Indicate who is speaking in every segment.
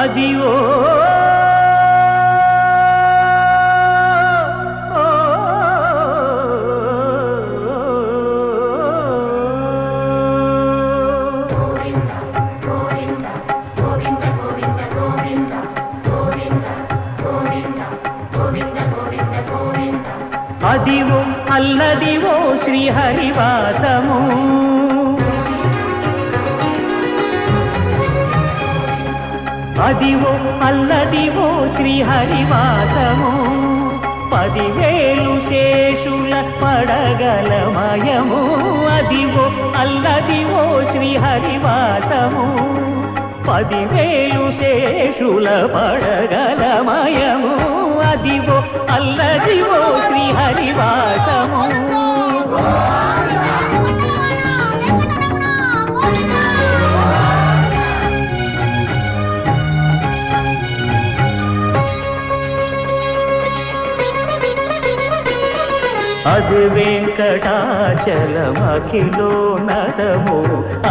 Speaker 1: అదివో అదివో అల్లదివో శ్రీహరివాసము అదివో అల్లదివో శ్రీహరివాసము 10,000 శేషుల పడగలమయము అదివో అల్లదివో శ్రీహరివాసము 10,000 శేషుల పడగలమయము అదివో అల్లదివో శ్రీహరివాసము అది వెంకటాచలమఖిలో నదము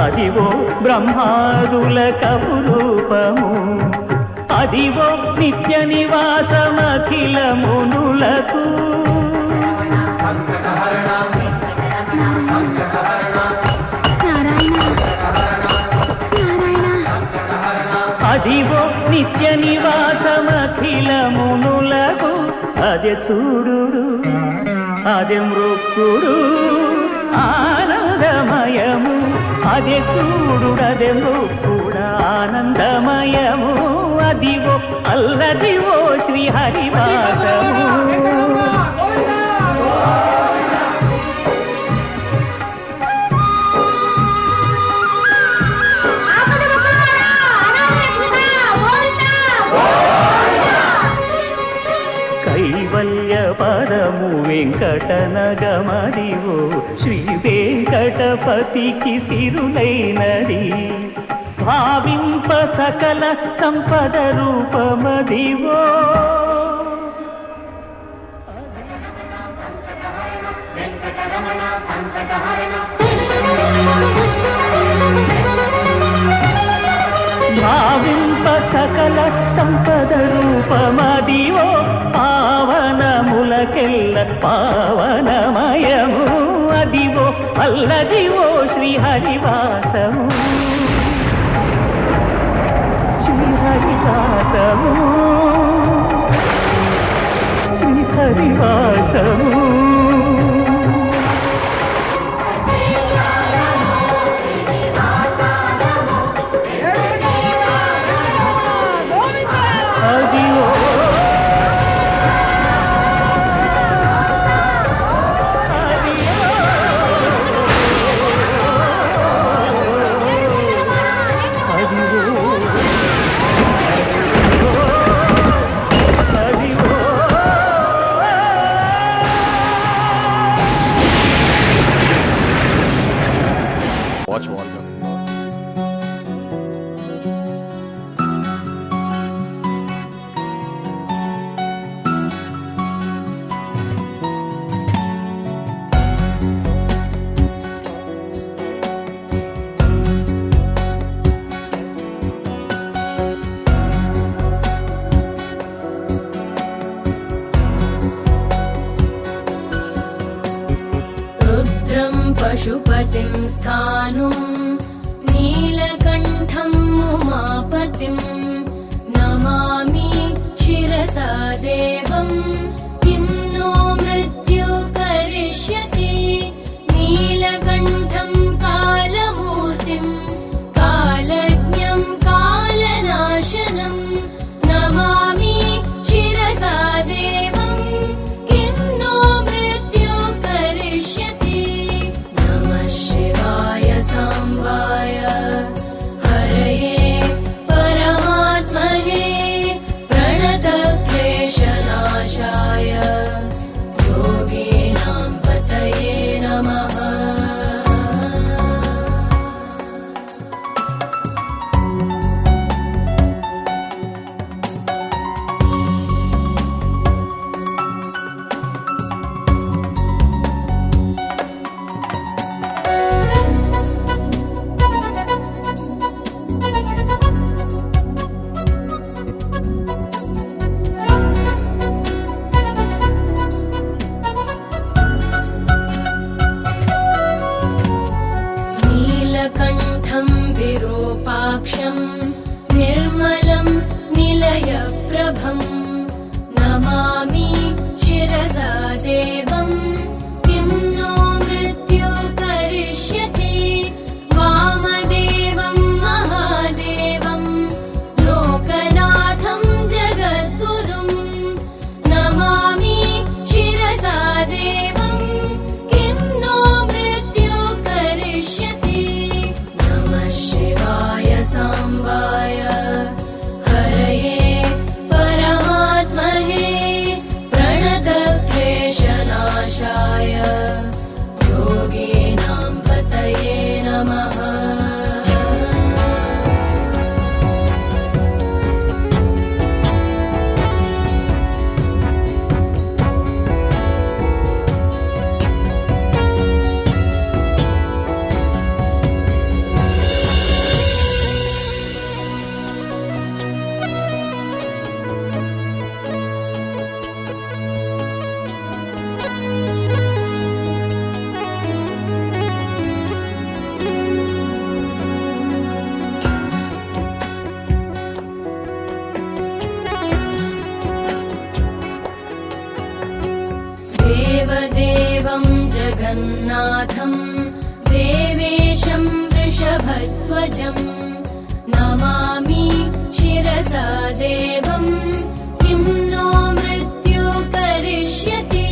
Speaker 1: అదివో బ్రహ్మాదుల కపురూపము అదివో నిత్య నివాసమఖిల మునులకు అదివో నిత్య నివాసమఖిల మునులకు అదే చూడు అదే మృక్కుడు ఆనందమయము అదే చూడు అదే మృక్కుడు ఆనందమయము అదివో అల్లదివో శ్రీహరివాసము కైవల్య పదము వెంకటనగమదివో శ్రీ వెంకటపతికి సిరులైనది భావింప సకల సంపద రూపమదివో భావింప సకల సంపద రూపమదివో పావనములకెల్ల పావనమయము అదివో అల్లదివో శ్రీహరివాసము శ్రీహరివాసము శ్రీహరివాసము
Speaker 2: Watch one.
Speaker 3: पशुपतिं स्थाणुं नीलकण्ठं उमापतिं नमामि शिरसा देवं किं नो मृत्यु करिष्यति नीलकण्ठं कालमूर्तिं कालज्ञं कालनाशनं नमामि शिरसा देवं किं नो मृत्यु करिष्यति शिवाय सांबाय हरये परमात्मने प्रणतक्लेशनाशाय शिरसा देवं किं नो मृत्यु करिष्यति वामदेवं महादेवं लोकनाथं जगद्गुरुं नमामि शिरसा देवं किं नो मृत्यु करिष्यति नमः शिवाय साम्बाय हरये परमात्मने प्रणतक्लेशनाशाय योगिनां पतये नमः देवदेवं जगन्नाथं देवेशं वृषभध्वजं नमामि शिरसा देवं किं नो मृत्यु करिष्यति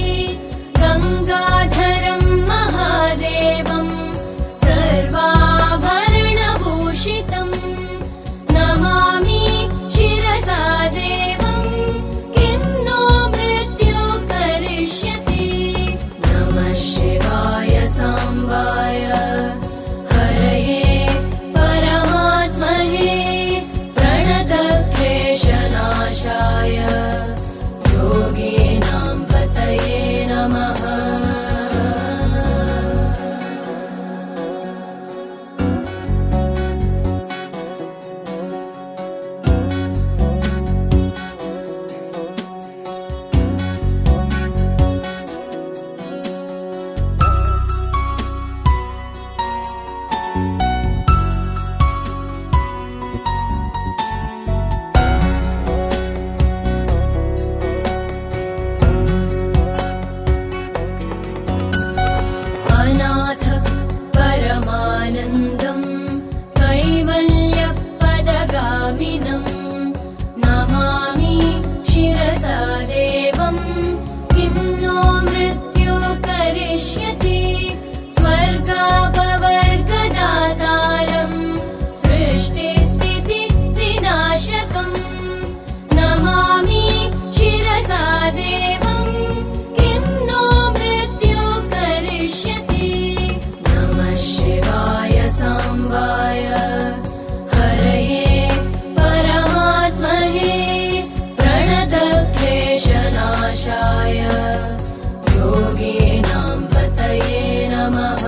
Speaker 3: गङ्गाधरं महादेवं सर्वाभरणभूषितं नमामि शिरसा देवं किं नो मृत्यु करिष्यति नमः शिवाय साम्बाय हरये परमात्मने प्रणतक्लेशनाशाय योगिनां पतये नमः अनाथ परमानन्दं कैवल्यपदगामिनं नमामि शिरसा देवं किं नो मृत्यु करिष्यति स्वर्गापवर्गदातारं सृष्टिस्थितिविनाशकं नमामि शिरसा देवं किं नो मृत्यु करिष्यति नमः शिवाय साम्बाय हरये परमात्मने प्रणतक्लेशनाशाय योगिनां पतये नमः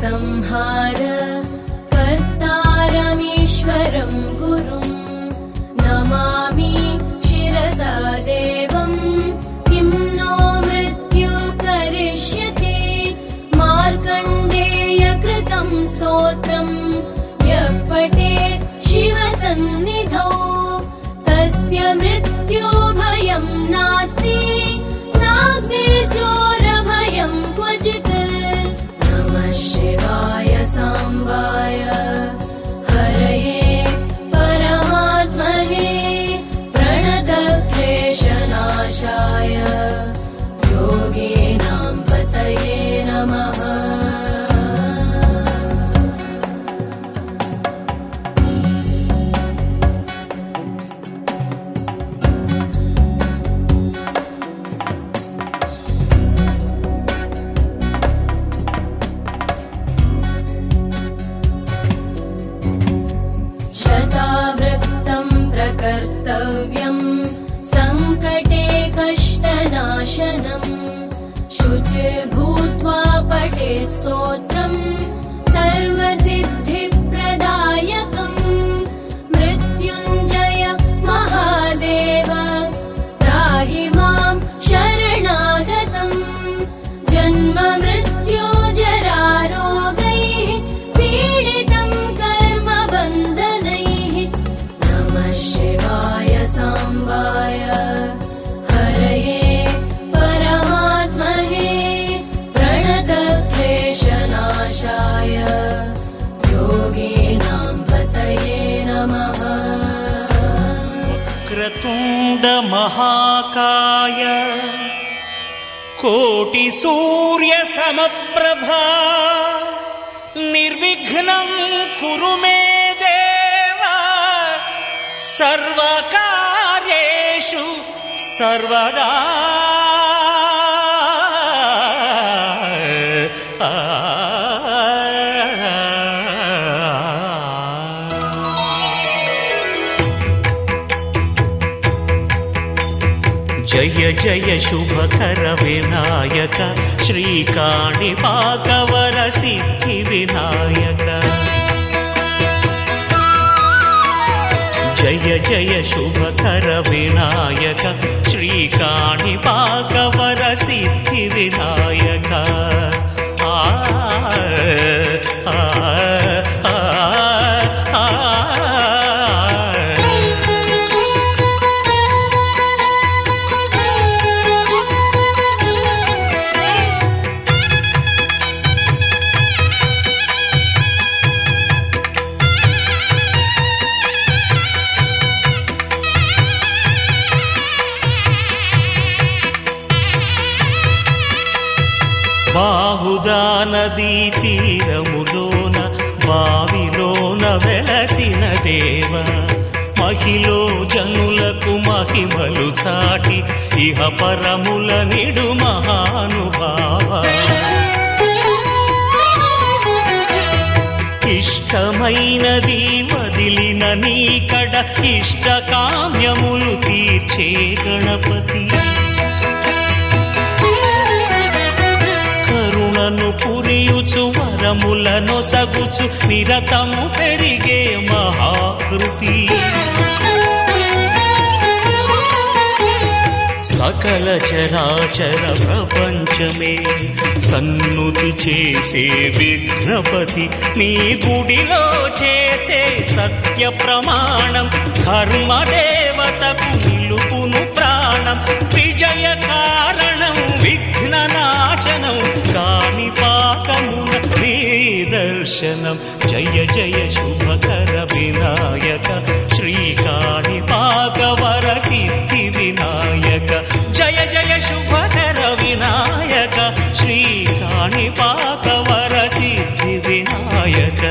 Speaker 3: संहार कर्तारमीश्वरं गुरुं नमामि शिरसा देवं किं नो मृत्यु करिष्यति मार्कण्डेयकृतं स्तोत्रं यः पठेत् शिवसन्निधौ तस्य मृत्युभयं नास्ति नाग्निर्चोरभयं क्वचित् नमः शिवाय साम्बाय कर्तव्यम् सङ्कटे कष्टनाशनम् शुचिर्भूत्वा पठेत् स्तोत्रम् सर्वसिद्धिप्रदायकम् मृत्युञ्जय महादेव त्राहि मां शरणागतम् जन्म मृत्यो जरारोगैः पीडितं कर्मबन्धनैः नमः शिवाय साम्बाय हरये परमात्मने प्रणतक्लेशनाशाय योगीनां पतये नमः।
Speaker 1: क्रतुण्ड महाकाय कोटि सूर्य समप्रभा निर्विघ्नं कुरु मे देव सर्वकार्येषु सर्वदा। जय जय शुभकर विनायक श्रीकाणिपाकवर सिद्धि विनायक जय जय शुभकर विनायक श्रीकाणिपाकवर सिद्धि विनायक आ आ आ బాహుదా నదీ తీరములోన బావిలోన వెలసిన దేవ మహిలో జనులకు మహిమలు చాటి ఇహ పరముల నిడు మహానుభావ ఇష్టమైనది వదిలిన నీకడ ఇష్ట కామ్యములు తీర్చే గణపతి కరుణను పురియుచు వరములను సగుచు నిరతము పెరిగే మహాకృతి సకల చరాచర ప్రపంచమే సన్నుతి చేసే విఘ్నపతి నీ గుడిలో చేసే సత్య ప్రమాణం ధర్మదేవతకు నిలుపును ప్రాణం విజయ కారణం విఘ్న నాశనం కాణిపాకమున నీ దర్శనం జయ జయ శుభకర వినాయక శ్రీకాణిపాకవర సిద్ధి వినాయక జయ జయ శుభకర వినాయక శ్రీకాణిపాకవర సిద్ధి వినాయక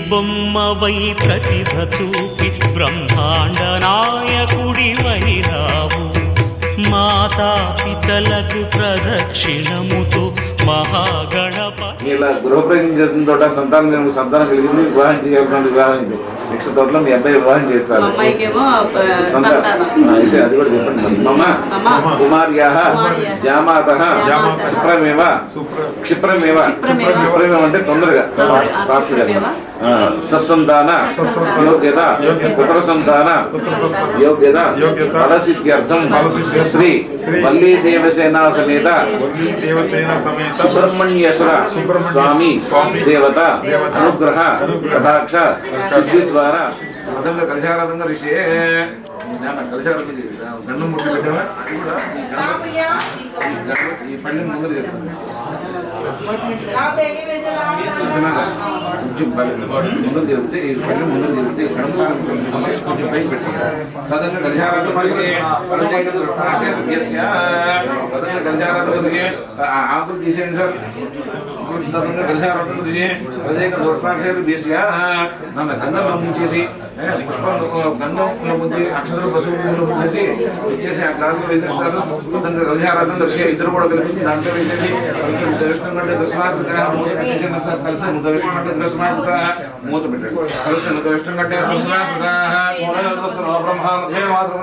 Speaker 1: బొమ్మవై ప్రతిభ చూపి బ్రహ్మాండ నాయకుడివై రావు మాతా పితలకు ప్రదక్షిణముతో మహాగణపతి
Speaker 2: ఇలా గృహప్రవేశం చేసిన తోట సంతానం కలిగింది వివాహం చేయాలన్నది వివాహం నెక్స్ట్ తోటలో మీ అబ్బాయి వివాహం చేస్తారు అయితే అది కూడా చెప్పండి మమ కుమార్యాః జామాతః క్షిప్రమేవ అంటే తొందరగా ఫాస్ట్ గా సత్సంతాన యోగ్యత పుత్ర సంతాన యోగ్యత ఫలసిద్ధ్యర్థం శ్రీ వల్లీ దేవసేనా సమేత సుబ్రహ్మణ్యేశ్వర స్వామి దేవత అనుగ్రహ కటాక్ష సిద్ధి ద్వారా మొదలు కలిశారాధన ఋషి కలిశారాధన గన్నం ముట్టి పెట్టామా ఈ పళ్ళెం ముందు చెప్తుంది ముందు తిరిగితే ఈ పళ్ళెం ముందు తిరిగితే కొంచెం పైకి పెట్టండి తదంగా గంజారాధన ఆకులు తీసేయండి సార్ తదంగా గంజారాధన గంధంలో ముంచేసి పుష్పంలో గంధంలో ముంచి అక్షర పశువులో ముంచేసి వచ్చేసి ఆ గ్లాసులో వేసేస్తారు తదంగా గంజారాధన దర్శి ఇద్దరు కూడా కలిపి దాంట్లో వేసేసి కలిసి దర్శనం కంటే దర్శనాత్మక కలిసి దర్శనం కంటే దర్శనాత్మక మూత పెట్టండి కలిసి దర్శనం కంటే దర్శనాత్మక బ్రహ్మ మధ్య మాతృ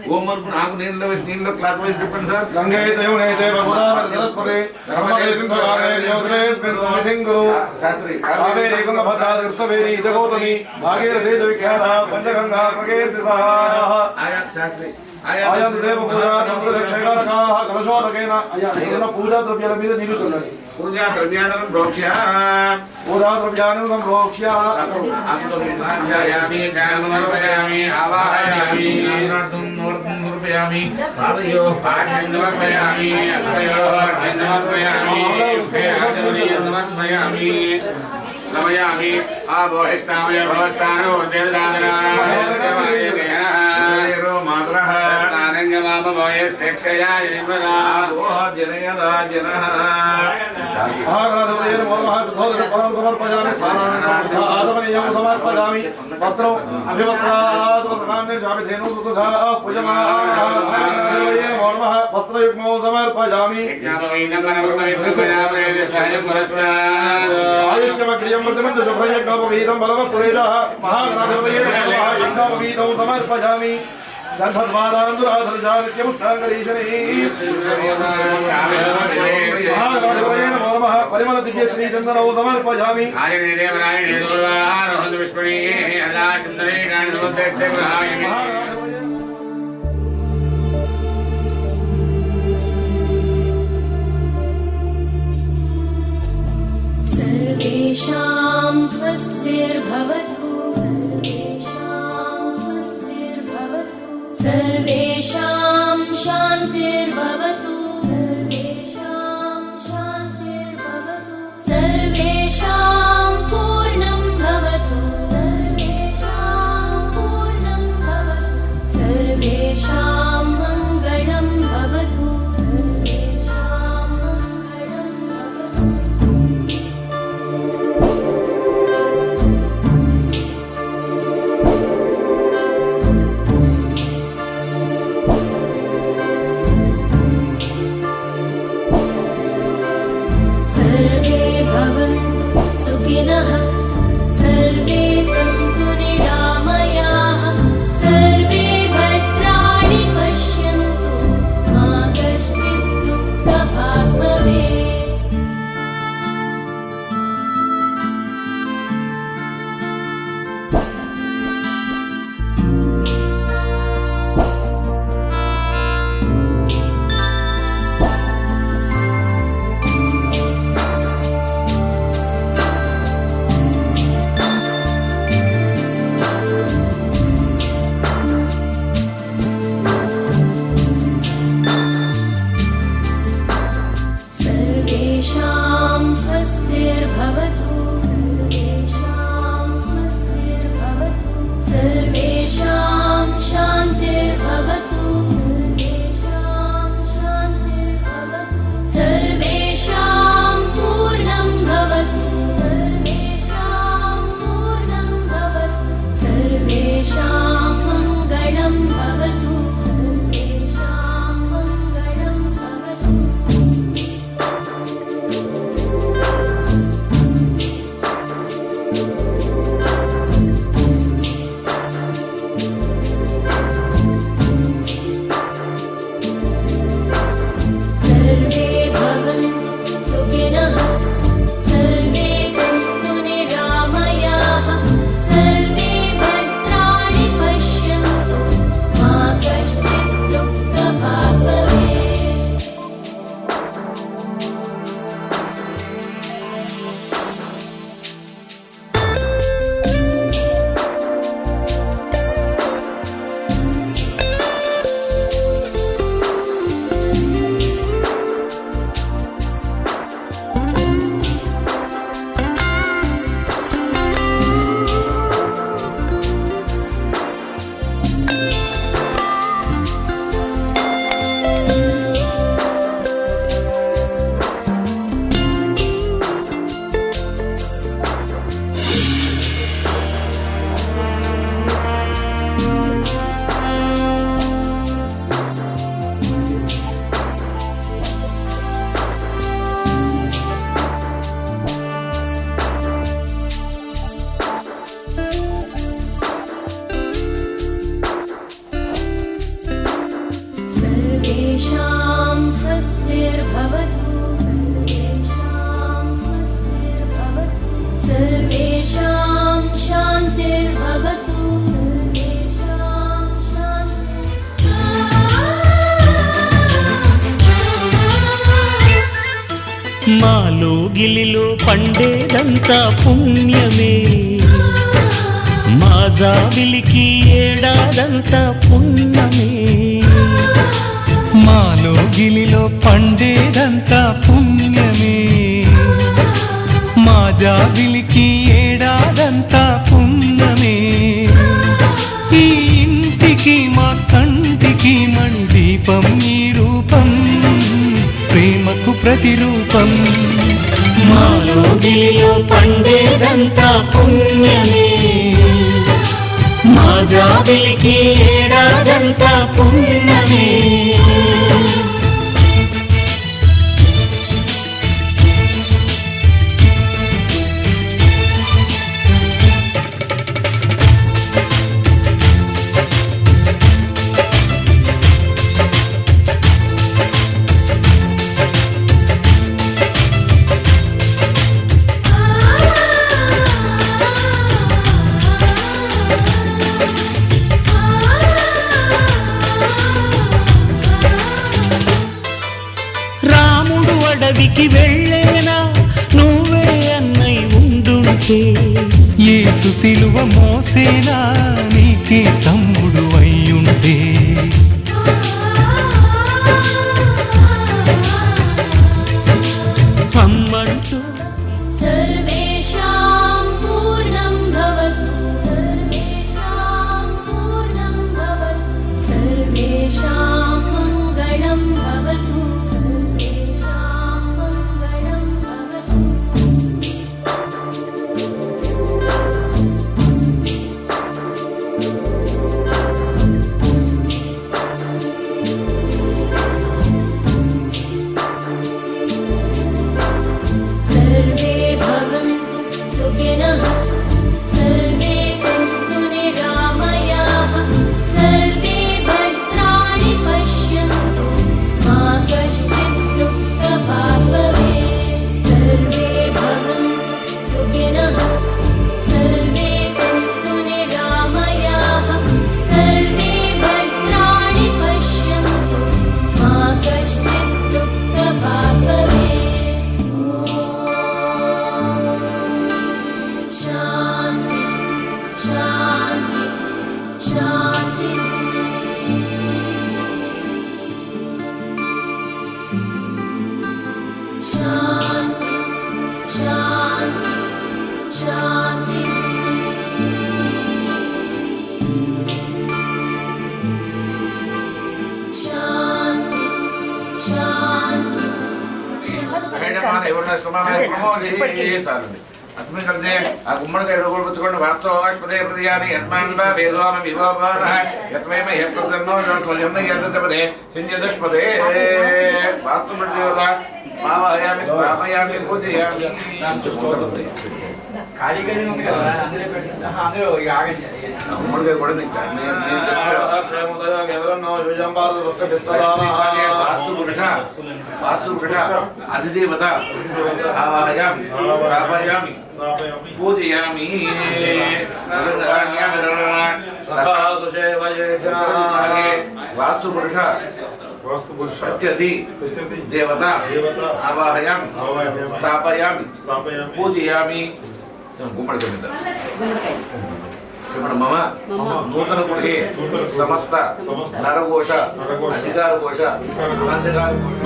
Speaker 2: ఓం నాకు నీళ్ళు వేసి నీళ్ళు క్లాక్ వేసి చెప్పండి సార్ గంగే శాస్త్రి పూజా ద్రవ్యాల మీద నిలుచున్నది పూజా ద్రవ్యాలను ప్రోక్ష్య పూజా ద్రవ్యాలను ప్రోక్ష్య ధ్యాయామి ధ్యానమర్పయామి ఆవాహయామి నృపయామి పాదయో పాఠ్యంగమర్పయామి అస్తయో అర్ఘ్యంగమర్పయామి సమర్పయామి నమయామి ఆభోహిస్తామయ భవస్థానో దేవదాదనాయో మాతరః స్నానంగమామోయ శిక్షయా యమదా జనయదా జనః ఆరాధనయేన మోహః శుద్ధోదక పరం సమర్పయామి ఆదమనీయం సమర్పయామి వస్త్రం అభివస్త్రాసమసమాన్య శామిధేను సుసుధా పూజమాయేన మోహః వస్త్రయుగ్మో సమర్పయామి ఆయుష్యమగ్రియం వర్ధమంత శుభ్రయజ్ఞోపవీతం బలవత్తురేదః మహాగణాధిపతయేన నమః యజ్ఞోపవీతం సమర్పయామి పరిమళ దివ్య శ్రీ చందనౌ సమర్పయామి
Speaker 3: सर्वेषां स्वस्तिर्भवतु सर्वेषां शान्तिर्भवतु सर्वेषां पूर्णं भवतु सर्वेषां मङ्गलं भवतु सर्वे भवन्तु सुखिनः सर्वे सन्तु निरामयाः सर्वे भद्राणि पश्यन्तु मा कश्चित् दुःखभाग् भवेत् सर्वेषां स्वस्तिर्भवतु सर्वेषां शान्तिर्भवतु सर्वेषां पूर्णं भवतु सर्वेषां मङ्गलं भवतु सर्वे भवन्तु सुखिनः सर्वे सन्तु निरामयाः सर्वे भद्राणि
Speaker 1: మాలో గిలిలో పండేదంతా పుణ్యమే, మా జాబిలికి ఏడాదంతా పుణ్యమే.
Speaker 4: మాలో గిలిలో పండేదంతా పుణ్యమే, మా జాబిలికి ఏడాదంతా పుణ్యమే. ఈ ఇంటికి మా కంటికి మణి దీపం ఈ రూపం, ప్రేమకు ప్రతిరూపం.
Speaker 1: మాలో గిలిలో పండేదంతా పుణ్యమే, మా జాబిలికి ఏడాదంతా పుణ్యమే. రాముడు అడవికి వెళ్ళేనా నువ్వే అన్నై ఉండుంటే,
Speaker 4: యేసు సిలువ మోసేనా నీకే తమ్ముడు అయ్యుంటే.
Speaker 1: అమ్మంటూ
Speaker 3: सर्वेषां पूर्णं भवतु, सर्वेषां पूर्णं भवतु, सर्वेषां मङ्गलं भवतु, सर्वेषां मङ्गलं भवतु. सर्वे भवन्तु सुखिनः, सर्वे सन्तु निरामयाः, सर्वे भद्राणि पश्यन्तु, मा कश्चित् दुःखभाग् भवेत्. सर्वे भवन्तु सुखिनः, सर्वे सन्तु निरामयाः, सर्वे भद्राणि पश्यन्तु, मा कश्चित् दुःखभाग् भवेत्. शान्ति शान्ति शान्ति. शान्ति शान्ति शान्ति. शान्ति शान्ति.
Speaker 2: ఎవరైనా చాలండి. అస్మిన్ కలిసి ఆ గుమ్మడికి ఎడగొడుచుకోండి. వాస్తవాస్పదే హృదయాన్ని యత్మాండ వేదోమి విభావాన యత్మేమ యత్ప్రదన్నో యోత్వజన్న యదతపదే సింజదుష్పదే వాస్తుమృత్యోద మావయామి స్థాపయామి పూజయామి. గుమ్మడికాయ కూడా వాస్తు పురుష అధిదేవత ఆవాహయామి స్థాపయామి పూజయామి. వాస్తు పురుష ప్రత్యధి దేవత ఆవాహయామి స్థాపయామి పూజయామి. గుమ్మడికాయ మీద మమ నూతన గృహే సమస్త నరఘోష అధికార ఘోష అనంతకాల ఘోష.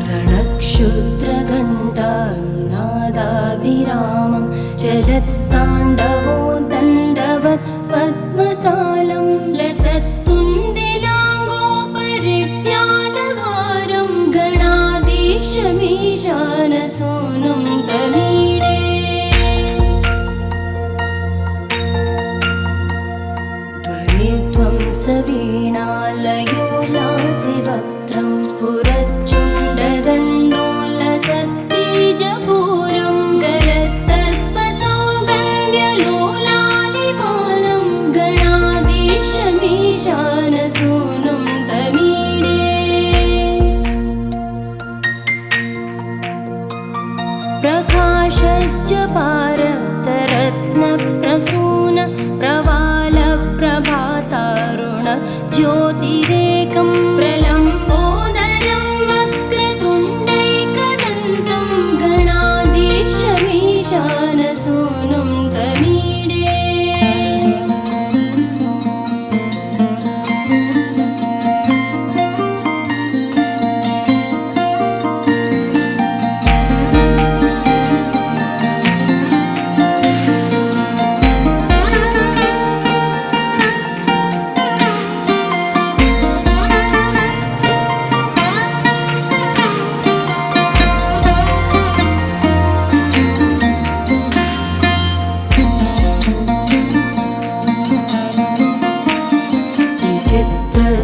Speaker 3: रणक्षुद्रघण्टानिनादाभिरामं चलत्ताण्डवो दण्डवत् पद्मतालं लसत्तुन्दिलाङ्गोपरिज्ञानहारं गणाधीशमीशानसूनुं तमीडे. त्वरित्वं सवीणालयो लासिवक्त्रं स्फुरच्चुण्डदण्डोलसत्तेजपूरं गलत्त प्रकाशज्जपारक्तरत्नप्रसून प्रवालप्रभातारुण ज्योतिरेकं प्रलम्बोदरं वक्रतुण्डैकदन्तं गणाधीशमीशानसूनुं तमीडे।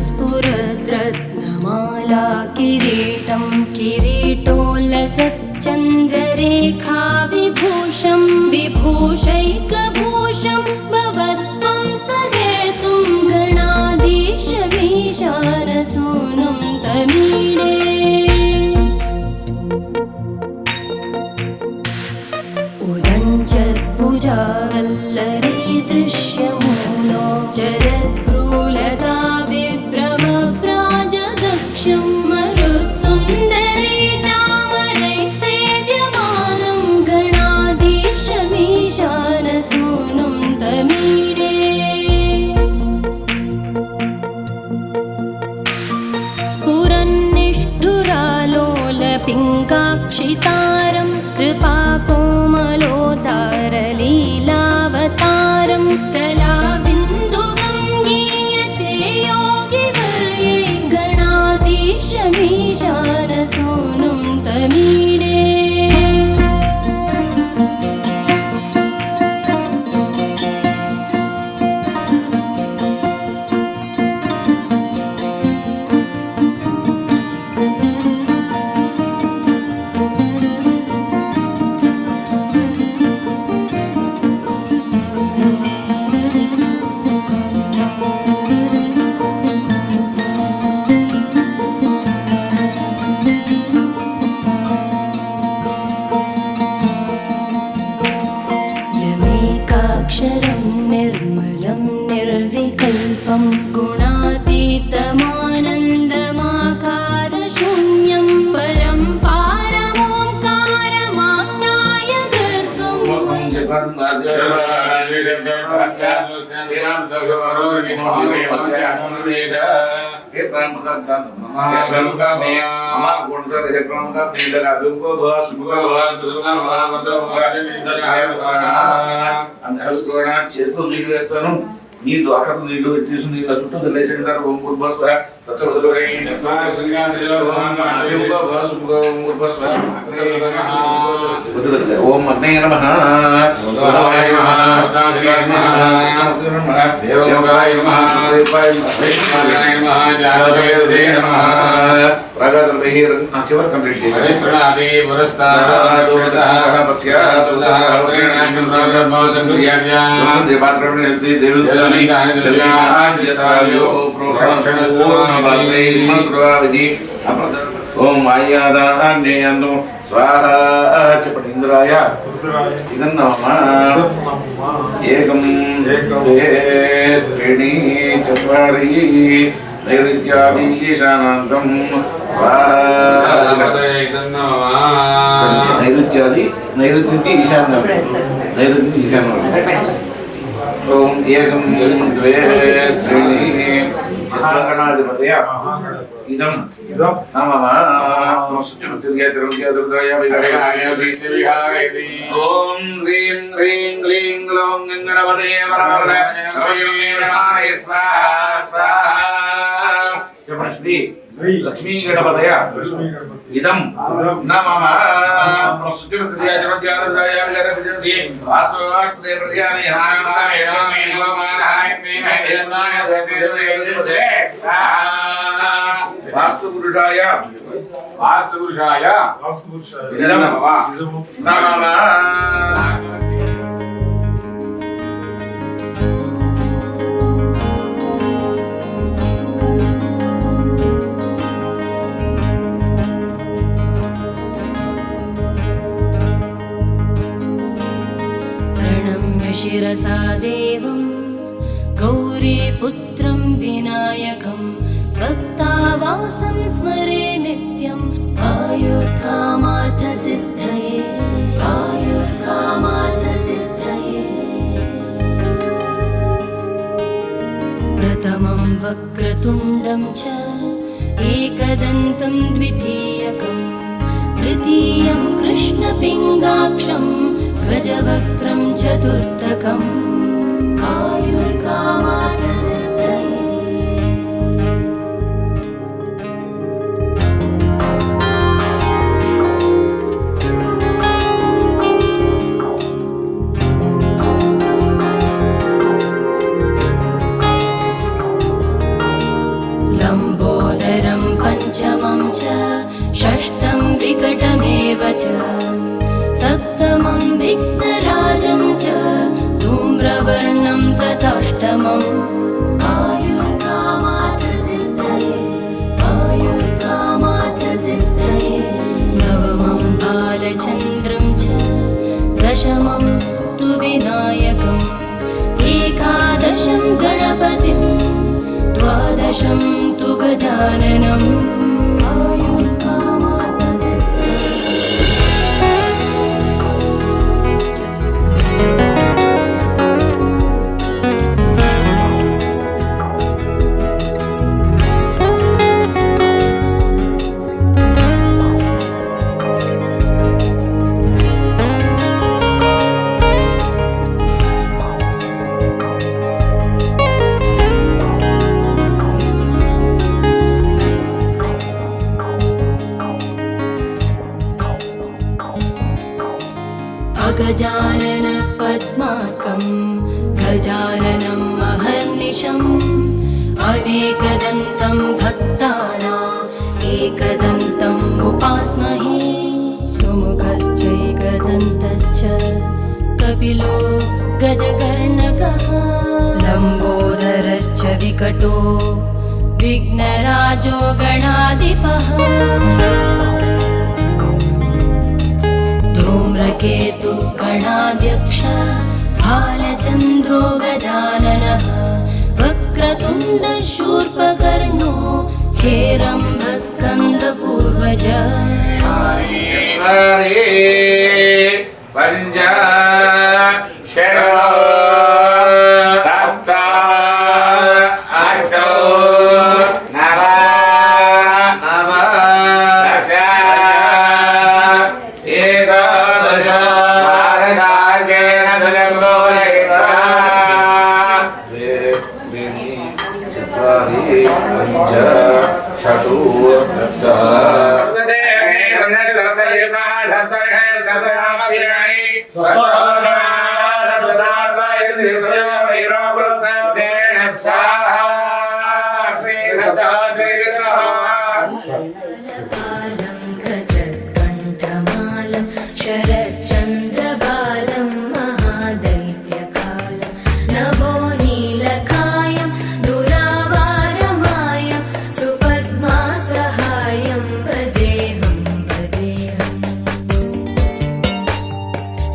Speaker 3: स्फुरद्रत्नमाला किरीटं किरीटोल्लसच्चन्द्ररेखा विभूषं विभूषैकभूषं भवत्वं सहेतुं गणाधीशमीशानसूनुं तमीडे। उदञ्चत्भुजावल्लरी दृश्यमूलो जरद्भ्रूलता विभ्रमप्राजदक्षं मरुत्सुन्दरी चामरैः सेव्यमानं गणाधीशमीशानसूनुं तमीडे। स्फुरन्निष्ठुरालोलपिङ्गाक्षितारं कृपाकोमलोतारलीलावतारं कलाबिन्दुगं गीयते योगिवर्ये गणाधीशमीशानसूनुं तमीडे। यमेकाक्षरं निर्मलं निर्विकल्पं गुणातीतमानन्दमाकारशून्यं परं पारमोङ्कारमाज्ञाय
Speaker 2: చేస్తూ నీళ్ళు వేస్తాను నీళ్ళు అక్కడ నీళ్ళు తీసు నీళ్ళ చుట్టూ తెలియచేసిన తర్వాత ఓం పూర్వస్వ ఓం అగ్నేయ నమః దేవలోకాయ నమః చివరి కంప్లీట్ ఓం ఆయాదాన్యేయందు స్వాహా చెప్పండి ఇంద్రాయ ఇదన్నమా ఏకం ద్వే త్రీణి చత్వారి నైరుత్యాది ఈశానాంతం నైరుత్యాది నైరుతి ఈశాన్యం నైరుతి ఈశాన్యం ఓం ఏకం ద్వే త్రీణి చత్వారణాధిపతయ ఇదం నమః ఓం హ్రీం హ్రీం క్లీం గ్లౌం గణపతే నమః శ్రీ లక్ష్మీ గణపతయ ఇదం నమః వాస్తుపురుషాయ ఇదం నమః
Speaker 3: शिरसा देवं गौरीपुत्रं विनायकं भक्तावासं स्मरे नित्यम् आयुर्कामार्थसिद्धये आयुर्कामार्थसिद्धये। प्रथमं वक्रतुण्डं च एकदन्तं द्वितीयकं तृतीयं कृष्णपिङ्गाक्षं गजवक्त्रं चतुर्थकम् आयुर्कामार्थसिद्धये। लम्बोदरं पञ्चमं च षष्ठं विकटमेव च सप्तमं विघ्नराजं च धूम्रवर्णं तथाष्टमम् आयुर्कामार्थसिद्धये आयुर्कामार्थसिद्धये। नवमं बालचन्द्रं च दशमं तु विनायकम् एकादशं गणपतिं द्वादशं तु गजाननम् गजानन पद्मार्कं गजाननं महर्निशम् अनेकदन्तं भक्तानाम् एकदन्तम् उपास्महे। सुमुखश्चैकदन्तश्च कपिलो गजकर्णकः लम्बोदरश्च विकटो विघ्नराजो गणाधिपः धूम्रकेतु गणाध्यक्ष भालचन्द्रो गजाननः वक्रतुण्ड शूर्पकर्णो हेरम्बस्कन्दपूर्वज
Speaker 2: पंच षड् सप्त अष्ट नव दश एकादश
Speaker 3: गजकण्ठमालं शरच्चन्द्रबालं महादैत्यकालं नभो नीलकायं दुरावारमायं सुपद्मासहायं भजेऽहं भजेऽहम्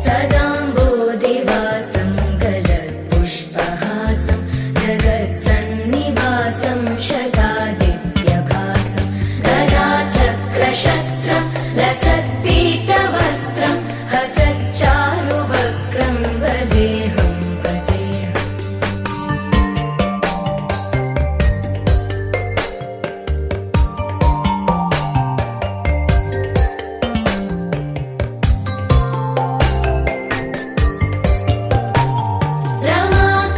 Speaker 3: सदाम्बोधिवासं गलत्पुष्पहासं जगत्सन्निवासं शतादित्यभासं गदाचक्रशस्त्रं लसत्पीतवस्त्रं हसच्चारुवक्त्रं भजेऽहं भजेऽहम्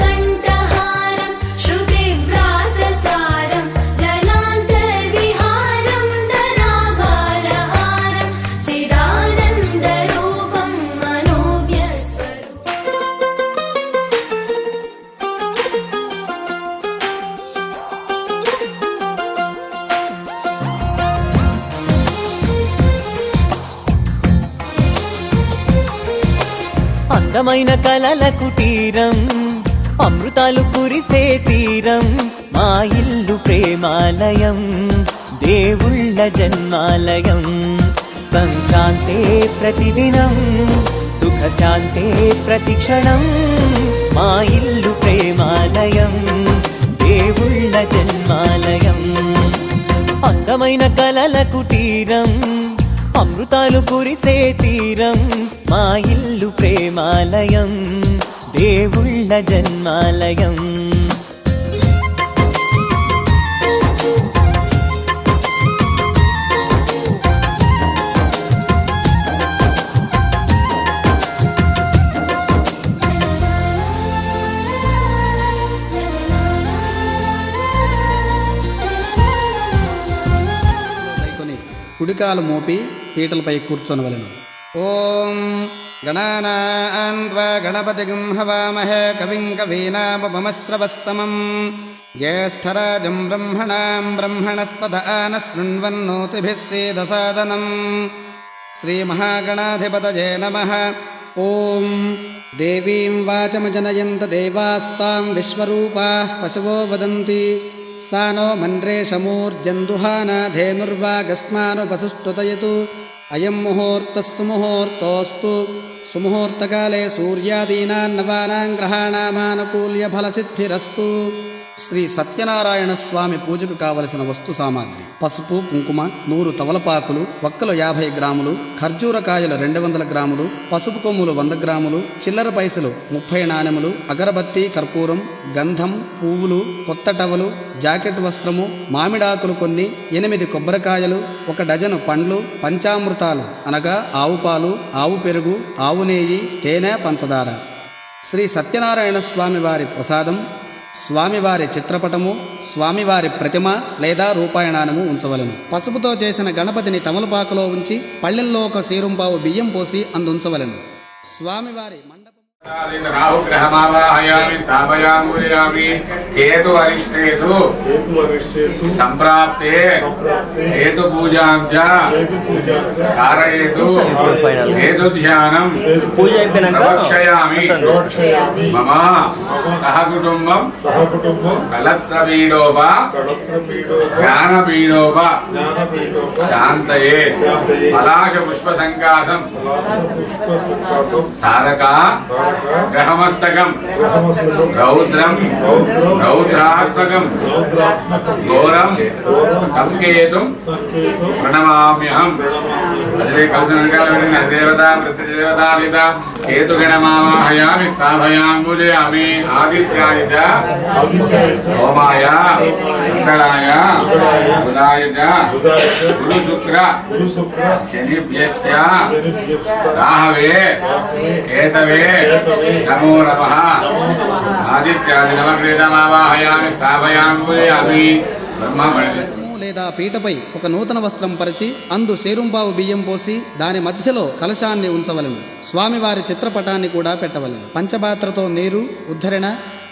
Speaker 3: रमाकण्ठहारं श्रुतिव्रातसारं जलान्तर्विहारं धराभारहारं चिदानन्दरूपं मनोज्ञस्वरूपम्
Speaker 5: అందమైన కలల కుటీరం అమృతాలు కురిసే తీరం మా ఇల్లు ప్రేమాలయం దేవుళ్ళ జన్మాలయం సంక్రాంతే ప్రతిదినం సుఖ సుఖశాంతే ప్రతిక్షణం మా ఇల్లు ప్రేమాలయం దేవుళ్ళ జన్మాలయం అందమైన కలల కుటీరం అమృతాలు కురిసే తీరం మా ఇల్లు ప్రేమాలయం దేవుళ్ళ జన్మాలయం
Speaker 6: కుడికాలు మోపి పీటలపై కూర్చొనవలెను. ఓం గణానాన్వా గణపతిగం హవామహే కవిం కవీనాముపమశ్రవస్తమం జ్యేష్ఠరాజం బ్రహ్మణాం బ్రహ్మణస్పద ఆన శృణ్వన్నోతిభిः సేదసాదనం శ్రీమహాగణాధిపతయే నమః. ఓం దేవీం వాచమజనయంత దేవాస్తాం విశ్వరూపాః పశవో వదంతి सा नो मन्त्रेशमूर्जन्दुहाना धेनुर्वागस्मानुपसुस्तुतयतु अयं मुहूर्तः सुमुहूर्तोऽस्तु सुमुहूर्तकाले सूर्यादीनां ग्रहाणामानुकूल्यफलसिद्धिरस्तु. శ్రీ సత్యనారాయణ స్వామి పూజకు కావలసిన వస్తు సామాగ్రి: పసుపు, కుంకుమ, 100 తవలపాకులు, వక్కలు 50 గ్రాములు, ఖర్జూరకాయలు 200 గ్రాములు, పసుపు కొమ్ములు 100 గ్రాములు, చిల్లర పైసలు 30 నాణెములు, అగరబత్తి, కర్పూరం, గంధం, పువ్వులు, కొత్త టవలు, జాకెట్ వస్త్రము, మామిడాకులు కొన్ని, 8 కొబ్బరికాయలు, 1 డజను పండ్లు, పంచామృతాలు అనగా ఆవు పాలు, ఆవు పెరుగు, ఆవు నెయ్యి, తేనె, పంచదార. శ్రీ సత్యనారాయణ స్వామి వారి ప్రసాదం, స్వామివారి చిత్రపటము, స్వామివారి ప్రతిమ లేదా రూపాయణానము ఉంచవలను. పసుపుతో చేసిన గణపతిని తమలపాకులో ఉంచి పళ్ళెల్లో 1 సీరుంపావు బియ్యం పోసి అందుంచవలను. స్వామివారి మండపం
Speaker 2: రాహుగ్రహమావాహయామి స్థాపయామి కేతు అరిష్టేతు సంప్రాప్తే కేతు పూజాం చ కారయేతు కేతు ధ్యానం ప్రవక్షయామి మమ సహకుటుంబం కలత్రపీడోప జ్ఞానపీడోప శాంతయే పలాశ పుష్ప సంకాసం గ్రహమస్తకం రౌద్రం రౌద్రాత్మకం ఘోరం కంకేతుం ప్రణమామ్యహం. అదే కలిసిన దేవతా ప్రతిదేవతాలిత కేతుగణమావాహయామి స్థాపయామి పూజయామి. ఆదిత్యాయ చ సోమాయ మంగళాయ బుధాయ చ గురు శుక్ర శనిభ్యశ్చ రాహవే కేతవే నమో నమః. ఆదిత్యాది నవగ్రేతమావాహయామి స్థాపయామి పూజయామి.
Speaker 6: లేదా పీటపై 1 నూతన వస్త్రం పరిచి అందు సేరుంపావు బియ్యం పోసి దాని మధ్యలో కలశాన్ని ఉంచవలను. స్వామివారి చిత్రపటాన్ని కూడా పెట్టవలను. పంచపాత్రతో నీరు, ఉద్ధరణ,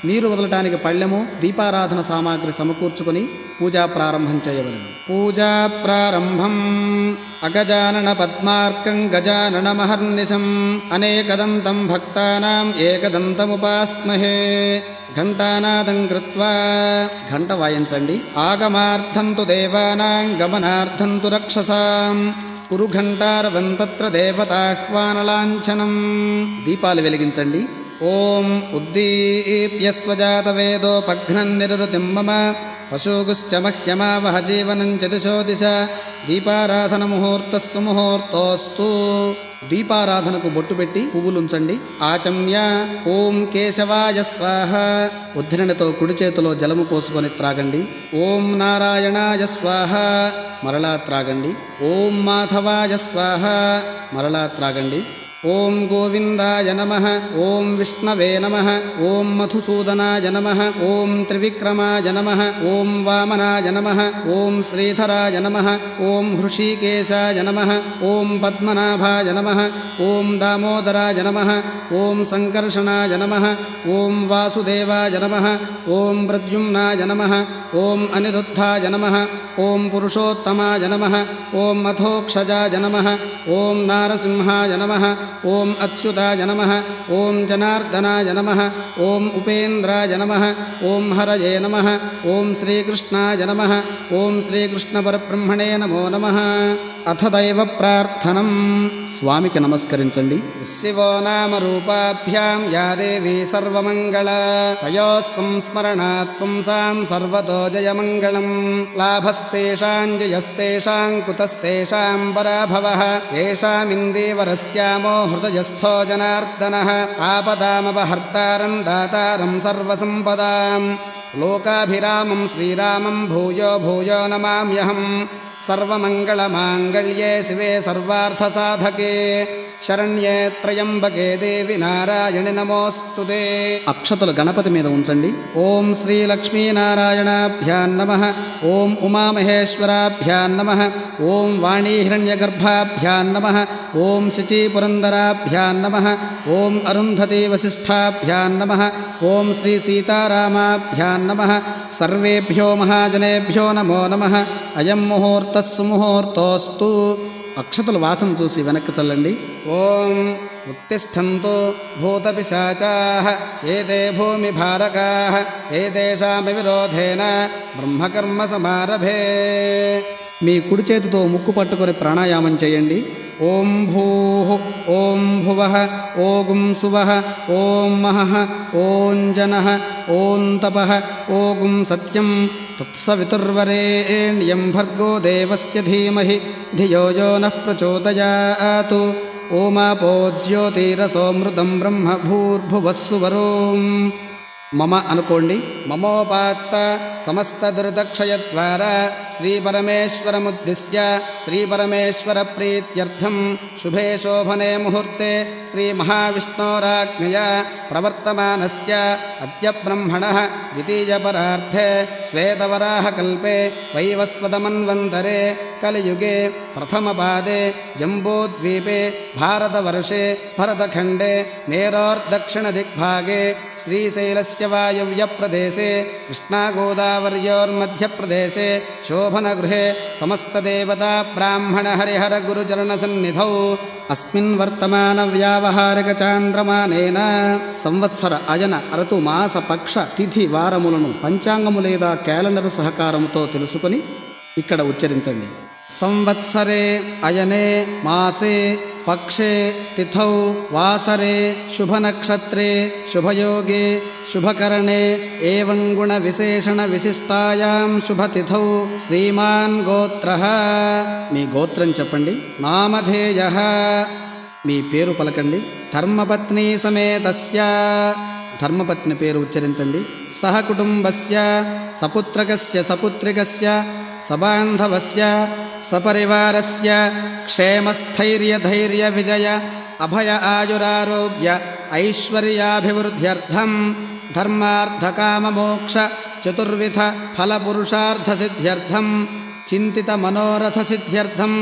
Speaker 6: నీరు వదలటానికి పళ్ళెము, దీపారాధన సామాగ్రి సమకూర్చుకొని పూజా ప్రారంభం చేయవలను. పూజా ప్రారంభం. అగజానన పద్మార్కం గజానన మహర్నిశం అనేకదంతం భక్తానాం ఏకదంతముపాస్మహే. ఘంటానాదం కృత్వా ఘంట వాయించండి. ఆగమార్థంతు దేవానాం గమనార్థంతు రక్షసాం కురు ఘంటారవం తత్ర దేవతాహ్వానలాంఛనం. దీపాలు వెలిగించండి. ఓం ఉద్దీప్య స్వజాతవేదోపఘ్నం నిరుతిం మమ పశూగుశ్చ మహ్యమావహ జీవనం చ దిశో దిశ. దీపారాధన ముహూర్తః సుముహూర్తోస్తు. దీపారాధనకు బొట్టు పెట్టి పువ్వులుంచండి. ఆచమ్య ఓం కేశవాయ స్వాహ. ఉద్ధరణతో కుడి చేతిలో జలము పోసుకొని త్రాగండి. ఓం నారాయణాయ స్వాహ. మరలా త్రాగండి. ఓం మాధవాయ స్వాహ. మరలా త్రాగండి. ఓం గోవిందాయ నమః. ఓం విష్ణవే నమః. ఓం మధుసూదనాయ నమః. ఓం త్రివిక్రమాయ నమః. ఓం వామనాయ నమః. ఓం శ్రీధరాయ నమః. ఓం హృషీకేశాయ నమః. ఓం పద్మనాభాయ నమః. ఓం దామోదరాయ నమః. ఓం సంకర్షణాయ నమః. ఓం వాసుదేవాయ నమః. ఓం ప్రద్యుమ్నాయ నమః. ఓం అనిరుద్ధాయ నమః. ఓం పురుషోత్తమాయ నమః. ఓం అథోక్షజాయ నమః. ఓం నారసింహాయ నమః. ఓం అచ్యుతాయ నమః. ఓం జనార్దనాయ నమః. ఓం ఉపేంద్రాయ నమః. ఓం హరయే నమః. ఓం శ్రీకృష్ణాయ నమః. ఓం శ్రీకృష్ణ పరబ్రహ్మణే నమో నమః. అథ దైవ ప్రార్థనం. స్వామికి నమస్కరించండి. శివో నామ రూపాభ్యాం యా దేవీ సర్వమంగళ తయో సంస్మరణాత్ పుంసాం సర్వతో జయమంగళం. లాభస్తేషాం జయస్తేషాం కుతస్తేషాం పరాభవః ఏషామిందేవరస్యామో హృదయస్థో జనార్దనః ఆపదామపహర్తారం దాతారం సర్వసంపదాం లోకాభిరామం శ్రీరామం భూయో భూయో నమామ్యహం. సర్వమంగళమాంగళ్యే శివే సర్వార్థసాధకే శరణ్యే త్రయంబకే దేవి నారాయణి నమోస్తుతే. అక్షతలు గణపతి మీద ఉంచండి. ఓం శ్రీ లక్ష్మీనారాయణాభ్యాం నమః. ఓం ఉమామహేశ్వరాభ్యాం నమః. ఓం వాణీహిరణ్యగర్భాభ్యాం నమః. ఓం శచీపురందరాభ్యాం నమః. ఓం అరుంధతీ వసిష్ఠాభ్యాం నమః. ఓం శ్రీ సీతారామాభ్యాం నమః. సర్వేభ్యో మహాజనేభ్యో నమో నమః. అయం ముహూర్తః సుముహూర్తోస్తు. అక్షతలు వాసన చూసి వెనక్కి చల్లండి. ఓం ఉత్తిష్టంతు భూతపిశాచాః ఏతే భూమిభారకాః ఏతేషామి విరోధేన బ్రహ్మకర్మ సమారభే. మీ కుడి చేతితో ముక్కు పట్టుకొని ప్రాణాయామం చేయండి. ఓం భూః ఓం భువః ఓం సువః ఓం మహః ఓం జనః ఓం తపః ఓం సత్యం తత్సవితుర్వరేణ్యం భర్గో దేవస్య ధీమహి ధియో యో నః ప్రచోదయాత్. ఓమాపో జ్యోతిరసోమృతం బ్రహ్మ భూర్భువస్సువరోం. మమ అనుకోండి. మమోపాత్త సమస్త దురితక్షయద్వారా శ్రీపరమేశ్వరముద్దిశ్య శ్రీపరమేశ్వర ప్రీత్యర్థం శుభే శోభనే ముహూర్తే శ్రీమహావిష్ణోరాజ్ఞయా ప్రవర్తమానస్య అద్య బ్రహ్మణః ద్వితీయపరార్థే శ్వేతవరాహకల్పే వైవస్వతమన్వంతరే కలియుగే ప్రథమపాదే జంబూద్వీపే భారతవర్షే భరతఖండే మేరోర్దక్షిణదిగ్భాగే శ్రీశైలస్య వాయవ్యప్రదేశే కృష్ణాగోదావర్యోర్మధ్యప్రదేశే శోభనగృహే సమస్తదేవతా బ్రాహ్మణ హరిహర గురుచరణసన్నిధౌ అస్మిన్ వర్తమాన వ్యావహారిక చాంద్రమానేన సంవత్సర అయన ఋతు మాస పక్ష తిథి వారములను పంచాంగము లేదా క్యాలెండరు సహకారముతో తెలుసుకొని ఇక్కడ ఉచ్చరించండి. సంవత్సరే అయనే మాసే పక్షే తిథౌ వాసరే శుభనక్షత్రే శుభయోగే శుభకరణే ఏవం గుణ విశేషణ విశిష్టాయాం శుభతిథౌ శ్రీమాన్ గోత్రః. మీ గోత్రం చెప్పండి. నామధేయః. మీ పేరు పలకండి. ధర్మపత్ని సమేతస్య. ధర్మపత్ని పేరు ఉచ్చరించండి. సహ కుటుంబస్య సపుత్రకస్య సపుత్రికస్య సబాంధవస్య సపరివారస్య క్షేమస్థైర్యధైర్య విజయ అభయ ఆయురారోగ్య ఐశ్వర్యాభివృద్ధ్యర్థం ధర్మార్థకామమోక్ష చతుర్విధ ఫలపురుషార్థసిద్ధ్యర్థం చింతిత మనోరథసిద్ధ్యర్థం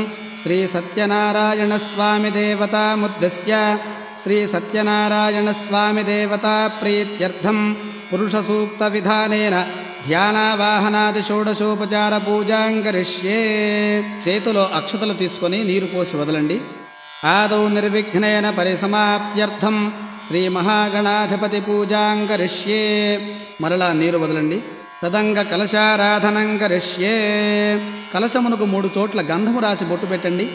Speaker 6: శ్రీ సత్యనారాయణ స్వామి దేవతాముద్దిశ్య శ్రీ సత్యనారాయణ స్వామి దేవతా ప్రీత్యర్థం పురుషసూక్త విధానేన ధ్యానావాహనాది షోడశోపచార పూజాం కరిష్యే. చేతిలో అక్షతలు తీసుకొని నీరు పోసి వదలండి. ఆదౌ నిర్విఘ్నేన పరిసమాప్త్యర్థం శ్రీ మహాగణాధిపతి పూజాం కరిష్యే. మరలా నీరు వదలండి. తదంగ కలశారాధనం కరిష్యే. కలశమునకు 3 చోట్ల గంధము రాసి బొట్టు పెట్టండి.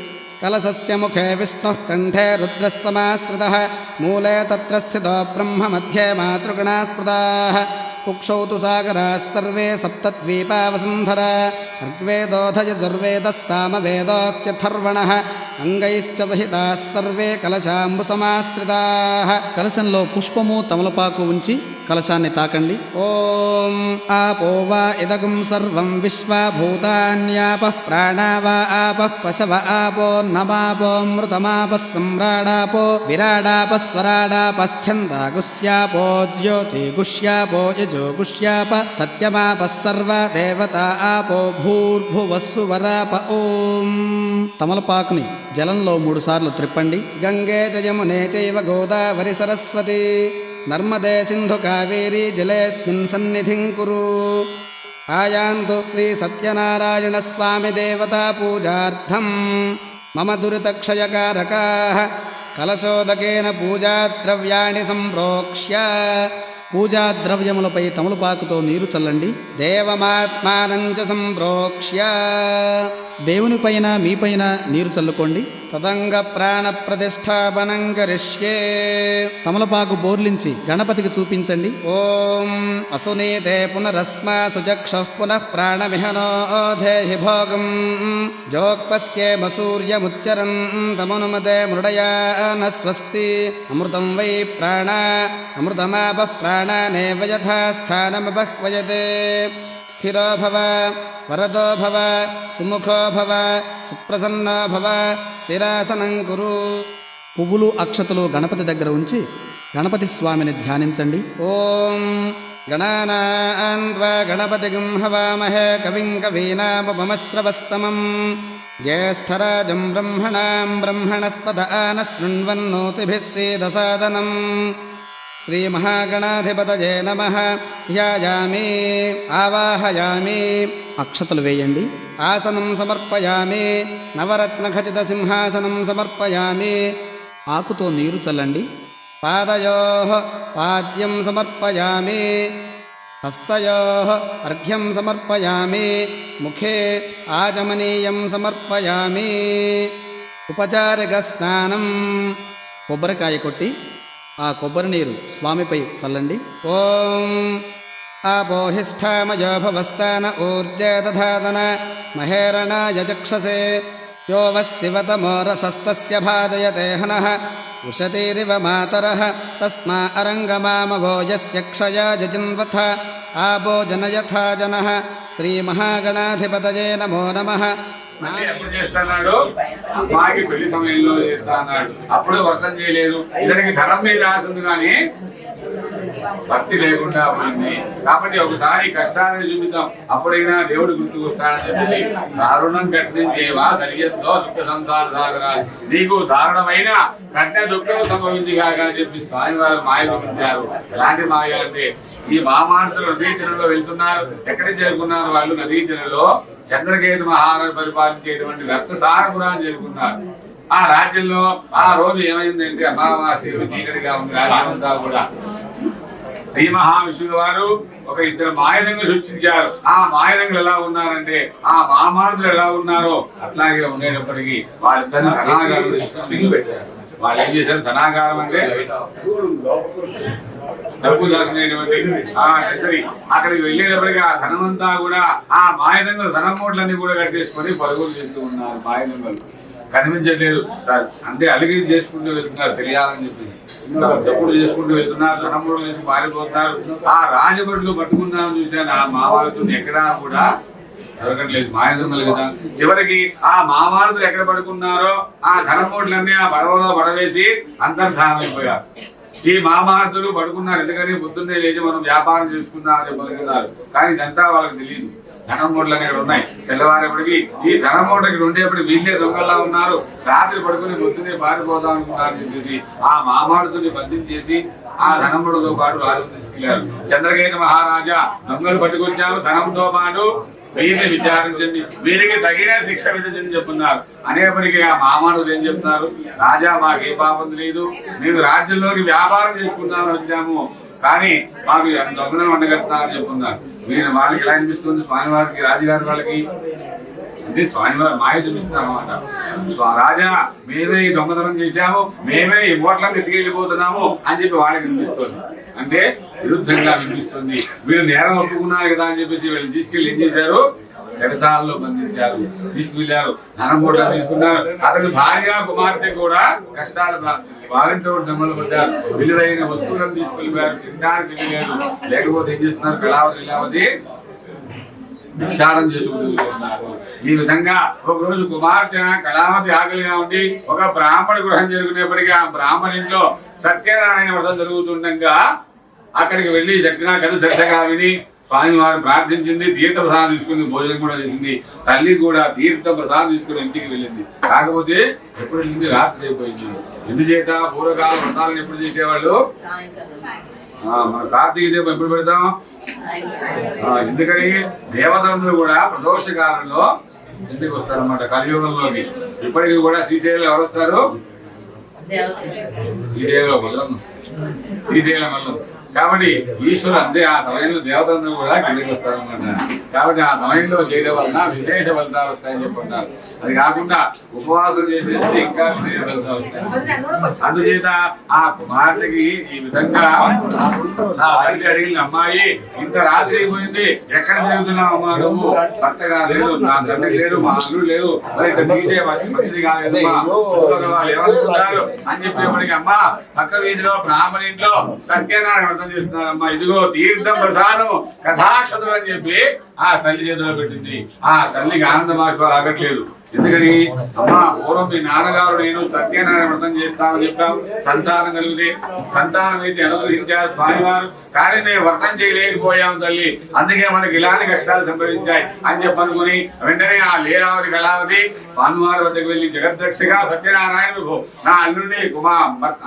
Speaker 6: కలశస్య ముఖే విష్ణుః కంఠే రుద్రः సమాశ్రితః మూలే తత్ర స్థితో బ్రహ్మ మధ్యే మాతృగణా స్మృతాః కుక్షౌ తు సాగరాः సర్వే సప్తద్వీపా వసుంధరా ఋగ్వేదోऽధయజుర్వేదः సామవేదోऽప్యథర్వణः అంగైశ్చ సహితాः సర్వే కలశాంబు సమాశ్రితాः. కలశంలో పుష్పము తమలపాకు ఉంచి కలశాన్ని తాకండి. ఓం ఆపో వా ఇదగం సర్వం విశ్వా భూతాన్యాపః ప్రాణా వా ఆపః పశవ ఆపో నమాపో మృతమాపః సమ్రాడాపో విరాడాపః స్వరాడాపశ్చందాగుస్యాపో జ్యోతిగుష్యాపో యజోగుష్యాప సత్యమాపః సర్వ దేవతా ఆపో భూర్భువస్సు వరాప. ఓం. తమలపాకుని జలంలో 3 సార్లు త్రిప్పండి. గంగే చ యమునే చైవ గోదావరి సరస్వతి నర్మదే సింధు కావేరీ జలేస్మిన్ సన్నిధిం కురు. ఆయాంతు శ్రీ సత్యనారాయణ స్వామి దేవతా పూజార్థం మమ దురితక్షయకారకాః కలశోదకేన పూజాద్రవ్యాణి సంప్రోక్ష్య పూజా ద్రవ్యములపై తమలపాకుతో నీరు చల్లండి. దేవమాత్మానంచ సంప్రోక్ష్య దేవునిపైన మీపైన నీరు చల్లుకోండి. తదంగ ప్రాణ ప్రతిష్టాపనం కరిష్యే తమలపాకు బోర్లించి గణపతికి చూపించండి. ఓం అసునీతే పునరస్మా సుజక్షః పునః ప్రాణమిహనో దేహి భోగం జోక్పస్యేమ సూర్యముచ్చరం తమనుమతే మృడయాన స్వస్తి అమృతం వై ప్రాణ అమృతమాపః ప్రాణానేవ యథా స్థానమపహ్వయతే. స్థిరో భవ వరదో భవ సుముఖో భవ సుప్రసన్నో భవ స్థిరాసనం కురు. పువ్వులు అక్షతలు గణపతి దగ్గర ఉంచి గణపతి స్వామిని ధ్యానించండి. ఓం గణానాన్వా గణపతిగం హవామహే కవిం కవీనాముపమశ్రవస్తమం జ్యేష్ఠరాజం బ్రహ్మణాం బ్రహ్మణస్పద ఆన శృణ్వన్నోతిభిः సేదసాదనం. శ్రీమహాగణాధిపతయే నమః. ధ్యాయామి ఆవాహయామి అక్షతలు వేయండి. ఆసనం సమర్పయామి నవరత్నఖచిత సింహాసనం సమర్పయామి. ఆకుతో నీరు చల్లండి. పాదయోః పాద్యం సమర్పయామి. హస్తయోః అర్ఘ్యం సమర్పయామి. ముఖే ఆచమనీయం సమర్పయామి. ఉపచారిక స్నానం. కొబ్బరికాయ కొట్టి ఆ కొబ్బరి నీరు స్వామిపై చల్లండి. ఓం ఆపోహిష్ఠామయో భవస్థాన ఊర్జే దధాతన మహేరణాయ చక్షసే యో వశివతమో రసస్తస్య భాజయతే హనః ఉషతీరివ మాతరః తస్మా అరంగమామవో యస్య క్షయా జజిన్వథ ఆపో జనయథా జనః. శ్రీమహాగణాధిపతయే నమో నమః.
Speaker 2: ఎప్పుడు చేస్తున్నాడు? అమ్మాయికి పెళ్లి సమయంలో చేస్తా అన్నాడు. అప్పుడు వ్రతం చేయలేదు. ఇతనికి ధనం మీద ఆశ ఉంది కానీ భక్తి లేకుండా పోయింది. కాబట్టి ఒకసారి కష్టాన్ని చూపిద్దాం, అప్పుడైనా దేవుడు గుర్తుకొస్తాడని చెప్పి దారుణం కట్టించేవా కలిగేదో దుఃఖ సంసార సాగరాలు నీకు దారుణమైన కఠిన దుఃఖం సంభవించిగాక అని చెప్పి స్వామివారు మాయ చూపించారు. ఎలాంటి మాయ అంటే ఈ మామాంతులు నదీ తీరంలో వెళ్తున్నారు. ఎక్కడికి చేరుకున్నారు వాళ్ళు? నదీ తీరంలో చంద్రకేతు మహారాజు పరిపాలించేటువంటి రక్తసారపురాన్ని చేరుకున్నారు. ఆ రాజ్యంలో ఆ రోజు ఏమైందంటే అమావాస్య చీకటిగా ఉంది. రాజ్యం అంతా కూడా శ్రీ మహావిష్ణువు వారు ఒక ఇద్దరు మాయనంగా సృష్టించారు. ఆ మాయనంగులు ఎలా ఉన్నారంటే ఆ మామార్గులు ఎలా ఉన్నారో అట్లాగే ఉండేటప్పటికీ వాళ్ళిద్దరిని ధనాగారం మిగిలి పెట్టారు. వాళ్ళు ఏం చేశారు? ధనాగారం అంటే డబ్బు దాచినటువంటి అక్కడికి వెళ్ళేటప్పటికీ ఆ ధనమంతా కూడా ఆ మాయనంగులు ధనం మూటలన్నీ కూడా కట్టేసుకొని పరుగులు చేస్తూ ఉన్నారు. మాయనంగులు కనిపించట్లేదు. అంటే అలిగిరి చేసుకుంటూ వెళ్తున్నారు తెలియాలని చెప్పి చప్పుడు చేసుకుంటూ వెళ్తున్నారు. ధనముడు చేసి పారిపోతున్నారు. ఆ రాజభటులు పట్టుకుందామని చూశాను. ఆ మావాళ్ళతో ఎక్కడా కూడా దొరకట్లేదు. మాయదొంగలు కదా. చివరికి ఆ మావాళ్ళతో ఎక్కడ పడుకున్నారో ఆ ధనమూటలన్నీ ఆ పడవలో పడవేసి అంతర్ధానం అయిపోయారు. ఈ మామార్దులు పడుకున్నారు. ఎందుకని పొద్దున్నే లేచి మనం వ్యాపారం చేసుకుందాం అని పలుకున్నారు. కానీ ఇదంతా వాళ్ళకి తెలియదు. ధనం మూటలు అనేవి ఉన్నాయి. తెల్లవారేపటికి ఈ ధనం మూట ఇక్కడ ఉండేప్పటికి వీళ్ళే దొంగల్లా ఉన్నారు. రాత్రి పడుకుని పొద్దున్నే పారిపోదాం అనుకున్నారని చెప్పేసి ఆ మామాడుతుని బంధించేసి ఆ ధనముడితో పాటు రాజు తీసుకెళ్లారు. చంద్రకేతు మహారాజా దొంగలు పట్టుకొచ్చారు. ధనంతో పాటు వీరిని విచారించండి, వీరికి తగిన శిక్ష విధించని చెప్తున్నారు. అనేప్పటికీ ఆ మామాడులు ఏం చెప్తున్నారు? రాజా మాకే పాపం లేదు, మేము రాజ్యంలోకి వ్యాపారం చేసుకుందామని వచ్చాము, కానీ మాకు దొంగలను వండగలుగుతామని చెప్తున్నారు. వీరు వాళ్ళకి ఎలా అనిపిస్తుంది? స్వామివారికి రాజుగారి వాళ్ళకి అంటే స్వామివారు మాయ చూపిస్తున్నారు అనమాట. రాజా మేమే ఈ దొంగతనం చేశాము, మేమే ఈ ఓట్లను ఎత్తుకెళ్ళిపోతున్నాము అని చెప్పి వాళ్ళకి వినిపిస్తుంది. అంటే విరుద్ధంగా వినిపిస్తుంది. వీళ్ళు నేరం ఒప్పుకున్నారు కదా అని చెప్పేసి వీళ్ళు తీసుకెళ్లి ఏం చేశారు? చెరసాలలో బంధించారు, తీసుకెళ్లారు. ధనం కూడా తీసుకున్నారు. అతని భార్య కుమార్తె కూడా కష్టాలు వారింటి దెమ్మలు పడ్డారు. విలువైన వస్తువులను తీసుకెళ్ళిపోయారు. తినడానికి లేదు. లేకపోతే ఏం చేస్తున్నారు? కళావతి లీలావతి భిక్షాటం చేసుకుంటూ ఉన్నారు. ఈ విధంగా ఒక రోజు కుమార్తె కళావతి ఆకలిగా ఉండి ఒక బ్రాహ్మణ గృహం జరుగుతున్నప్పటికీ ఆ బ్రాహ్మణ ఇంట్లో సత్యనారాయణ వ్రతం జరుగుతుండగా అక్కడికి వెళ్లి చక్కగా కథ శ్రద్ధగా విని స్వామి వారు ప్రార్థించింది. తీర్థ ప్రసాదం తీసుకుని భోజనం కూడా చేసింది. తల్లి కూడా తీర్థ ప్రసాదం తీసుకుని ఇంటికి వెళ్ళింది. కాకపోతే ఎప్పుడు వెళ్ళింది? రాత్రి అయిపోయింది. ఎందుచేత పూర్వకాల వ్రతాలను ఎప్పుడు చేసేవాళ్ళు? మన కార్తీక దీపం ఎప్పుడు పెడతాం? ఎందుకని దేవతలందరూ కూడా ప్రదోష కాలంలో ఇంటికి వస్తారన్నమాట. కలియుగంలోకి ఇప్పటికీ కూడా శ్రీశైలం ఎవరు వస్తారు? శ్రీశైలం మల్లం. శ్రీశైలం మల్లం
Speaker 7: కాబట్టి ఈశ్వరు అంతే ఆ సమయంలో దేవతలందరూ కూడా కిందకి వస్తారన్నమాట. కాబట్టి ఆ సమయంలో చేయడం వలన విశేష ఫలితాలు వస్తాయని చెప్పుకుంటారు. అది కాకుండా ఉపవాసం చేసేస్తే ఇంకా విశేష ఫలితాలు వస్తాయి. అందుచేత ఆ కుమార్తెకి ఈ విధంగా ఆ తల్లి అడిగిన అమ్మాయి ఇంత రాత్రి అయిపోయింది, ఎక్కడ తిరుగుతున్నావు అమ్మా నువ్వు? భర్తగా లేదు, నా తండ్రి లేదు, మా అల్లుడు లేదు, మరి ఇంత నీటే మంచిది కాలేదు వాళ్ళు ఏమనుకుంటారు అని చెప్పేప్పటికి అమ్మ పక్క వీధిలో బ్రాహ్మణ ఇంట్లో సత్యనారాయణ వ్రతం చేస్తున్నారమ్మా, ఇదిగో తీర్థం ప్రసాదం కథాక్షతులు అని చెప్పి ఆ తల్లి చేతిలో పెట్టింది. ఆ తల్లికి ఆనంద బాష్పాలు ఆగట్లేదు. ఎందుకని అమ్మా పూర్వం మీ నాన్నగారు నేను సత్యనారాయణ వ్రతం చేస్తామని చెప్పాం, సంతానం కలిగితే సంతానం అయితే అనుగ్రహించారు స్వామివారు, కానీ మేము వ్రతం చేయలేకపోయాం తల్లి, అందుకే మనకి ఇలాంటి కష్టాలు సంభవించాయి అని చెప్పనుకుని వెంటనే ఆ లీలావతి కళావతి స్వామివారి వద్దకు వెళ్ళి జగద్దక్షగా సత్యనారాయణకు నా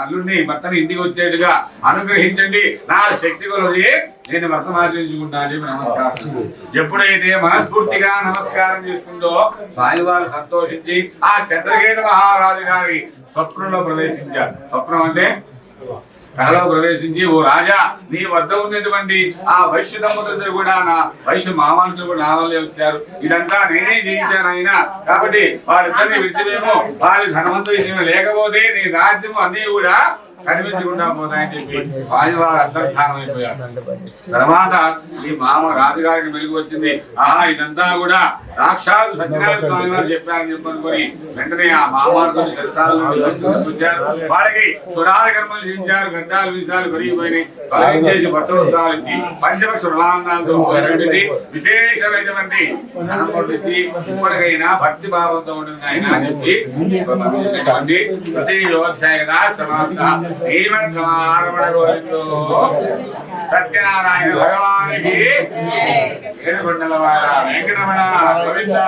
Speaker 7: అల్లుడిని భర్తని ఇంటికి వచ్చేట్టుగా అనుగ్రహించండి, నా శక్తి కొలది నేను వ్రతం ఆచరించుకుంటాను నమస్కారం. ఎప్పుడైతే మనస్ఫూర్తిగా నమస్కారం చేసుకుందో స్వామివారు సంతోషించి ఆ చంద్రకేతు మహారాజు గారి స్వప్నంలో ప్రవేశించారు. స్వప్నం అంటే కళలో ప్రవేశించి, ఓ రాజా నీ వద్ద ఉన్నటువంటి ఆ వైశ్య దంపతులు కూడా నా వైశ్య మామూలు కూడా నా వల్లే వచ్చారు, ఇదంతా నేనే జయించాను ఆయన, కాబట్టి వారిద్దరిని విడిచివేమో వారి ధనవంతులు లేకపోతే నీ రాజ్యం అన్ని కూడా కనిపించకుండా పోతాయని చెప్పి స్వామివారు అంతర్ధానం అయిపోయారు. తర్వాత ఈ మామ రాజుగారికి వెలుగు వచ్చింది. ఇదంతా కూడా సాక్షాత్ సత్యనారాయణ స్వామి వారు చెప్పారని చెప్పనుకొని వెంటనే ఆ మామార్తో వచ్చారు. వాళ్ళకి సురాల కర్మలు చేయించారు, గడ్డాలు వీసాలు పెరిగిపోయినాయి, తొలగించేసి పట్టువస్త్రాలు ఇచ్చి పంచపక్ష సురాలతో విశేషమైనటువంటి ధనం కొట్టించి ఇప్పటికైనా భక్తి భావంతో ఉంటుంది ఆయన అని చెప్పి ప్రతి యోగశాయ కదా సమాప్త సత్యనారాయణ భగవానికి ఏడుకొండలవాడ వెంకటరమణ గోవింద.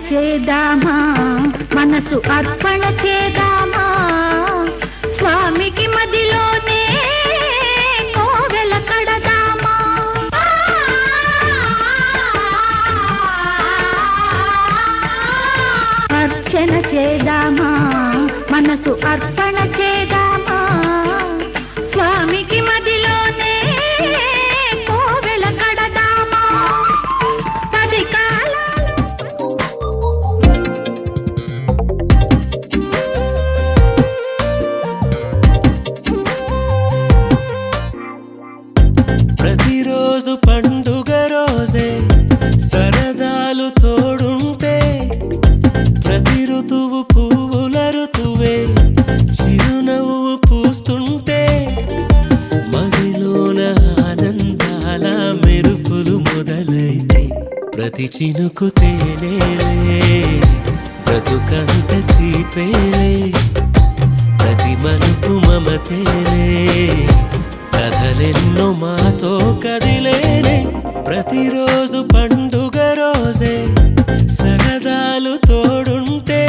Speaker 8: చేద్దామా మనసు అర్పణ చేద్దామా స్వామికి మదిలోనే కోవెల కడదామా అర్చన చేద్దామా మనసు అర్పణ చేద్దామా స్వామికి మదిలోనే కోవెల కడదామా పది
Speaker 9: ప్రతిరోజు పండుగ రోజే సరదాలు తోడుంటే ప్రతి ఋతువు పువ్వుల ఋతువే చిరునవ్వు పూస్తుంటే మదిలోన ఆనందాల మెరుపులు మొదలైతే ప్రతి చినుకు తేనేలే బ్రతుకంత తీపేలే ప్రతి మలుపు మమతేలే కథలెన్నో మాతో కదిలేనే ప్రతిరోజు పండుగ రోజే సరదాలు తోడుంటే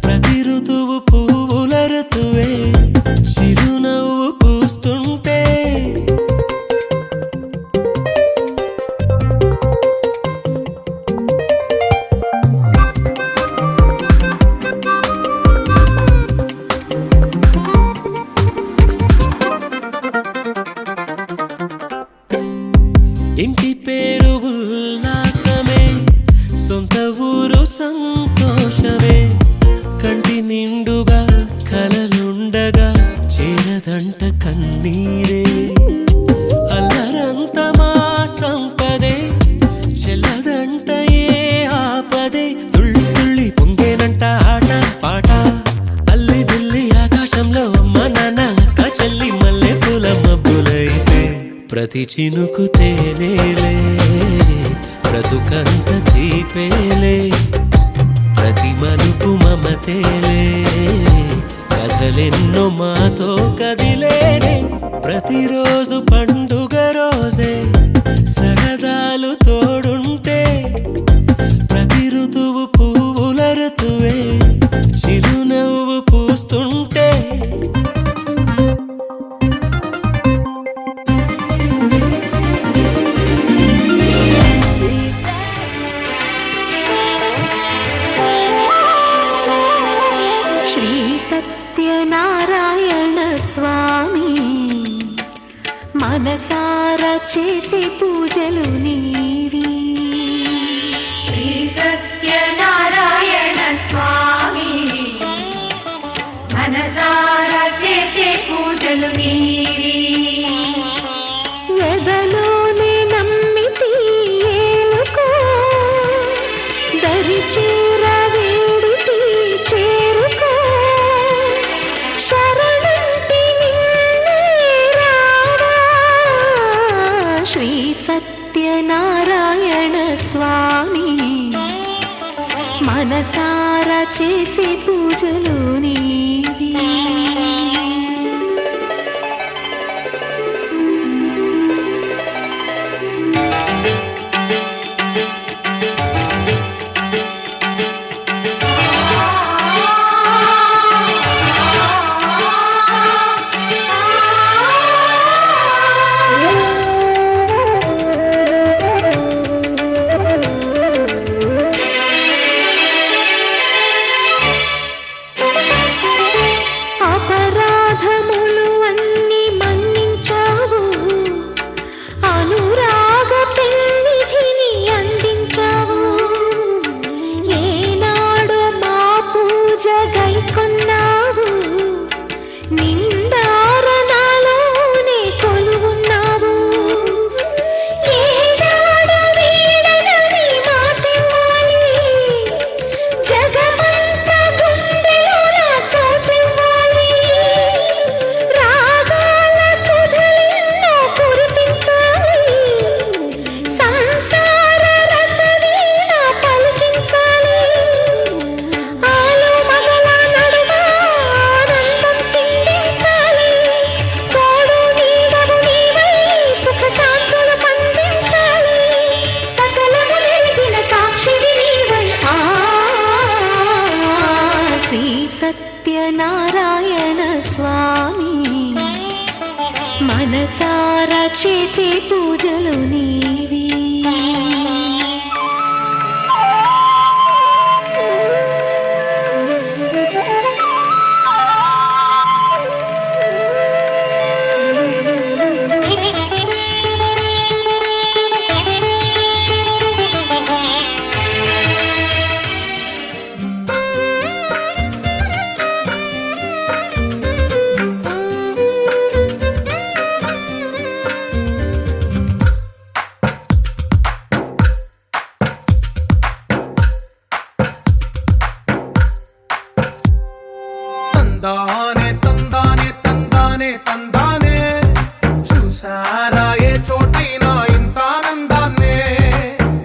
Speaker 9: ప్రతి ఋతువు పువ్వుల ఋతువే చిరునవ్వు పూస్తుంటే ఇంటి పేరు ఉల్లాసమే సొంత ఊరు సంతోషమే కంటి నిండుగా కలలుండగా చేరదంట కన్నీరే అల్లరంత మా సంపదే చెల్లదంట ఏ ఆపదే తుళ్ళి తుళ్ళి పొంగేనంట ఆట పాట అల్లి బిల్లి ఆకాశంలో అమ్మ నాన్న అక్క చెల్లి మల్లె పూల మబ్బులైతే ప్రతి చినుకు తేనేలే బ్రతుకంత తీపేలే ప్రతి మలుపు మమతేలే కథలెన్నో మాతో కదిలేనే ప్రతిరోజు పండుగ రోజే సరదాలు తోడుంటే ప్రతి ఋతువు పువ్వుల ఋతువే చిరునవ్వు పూస్తుంటే
Speaker 8: శ్రీ సత్యనారాయణ స్వామి మనసారా చేసే పూజలు నీవి శ్రీ సత్యనారాయణ స్వామి మనసారా చేసే పూజలు నీవి ఎదలోనే నమ్మితి ఏలుకో దరి చేర వేడితి చేరుకో శరణంటి నిన్నే రావా శ్రీ సత్యనారాయణ స్వామి మనసారా చేసే పూజలు నీవి మనసారా చేసే పూజలు నీవి
Speaker 10: తందానే తందానే తందానే తందానే చూసారా ఏ చోటైనా ఇంత ఆనందాన్నే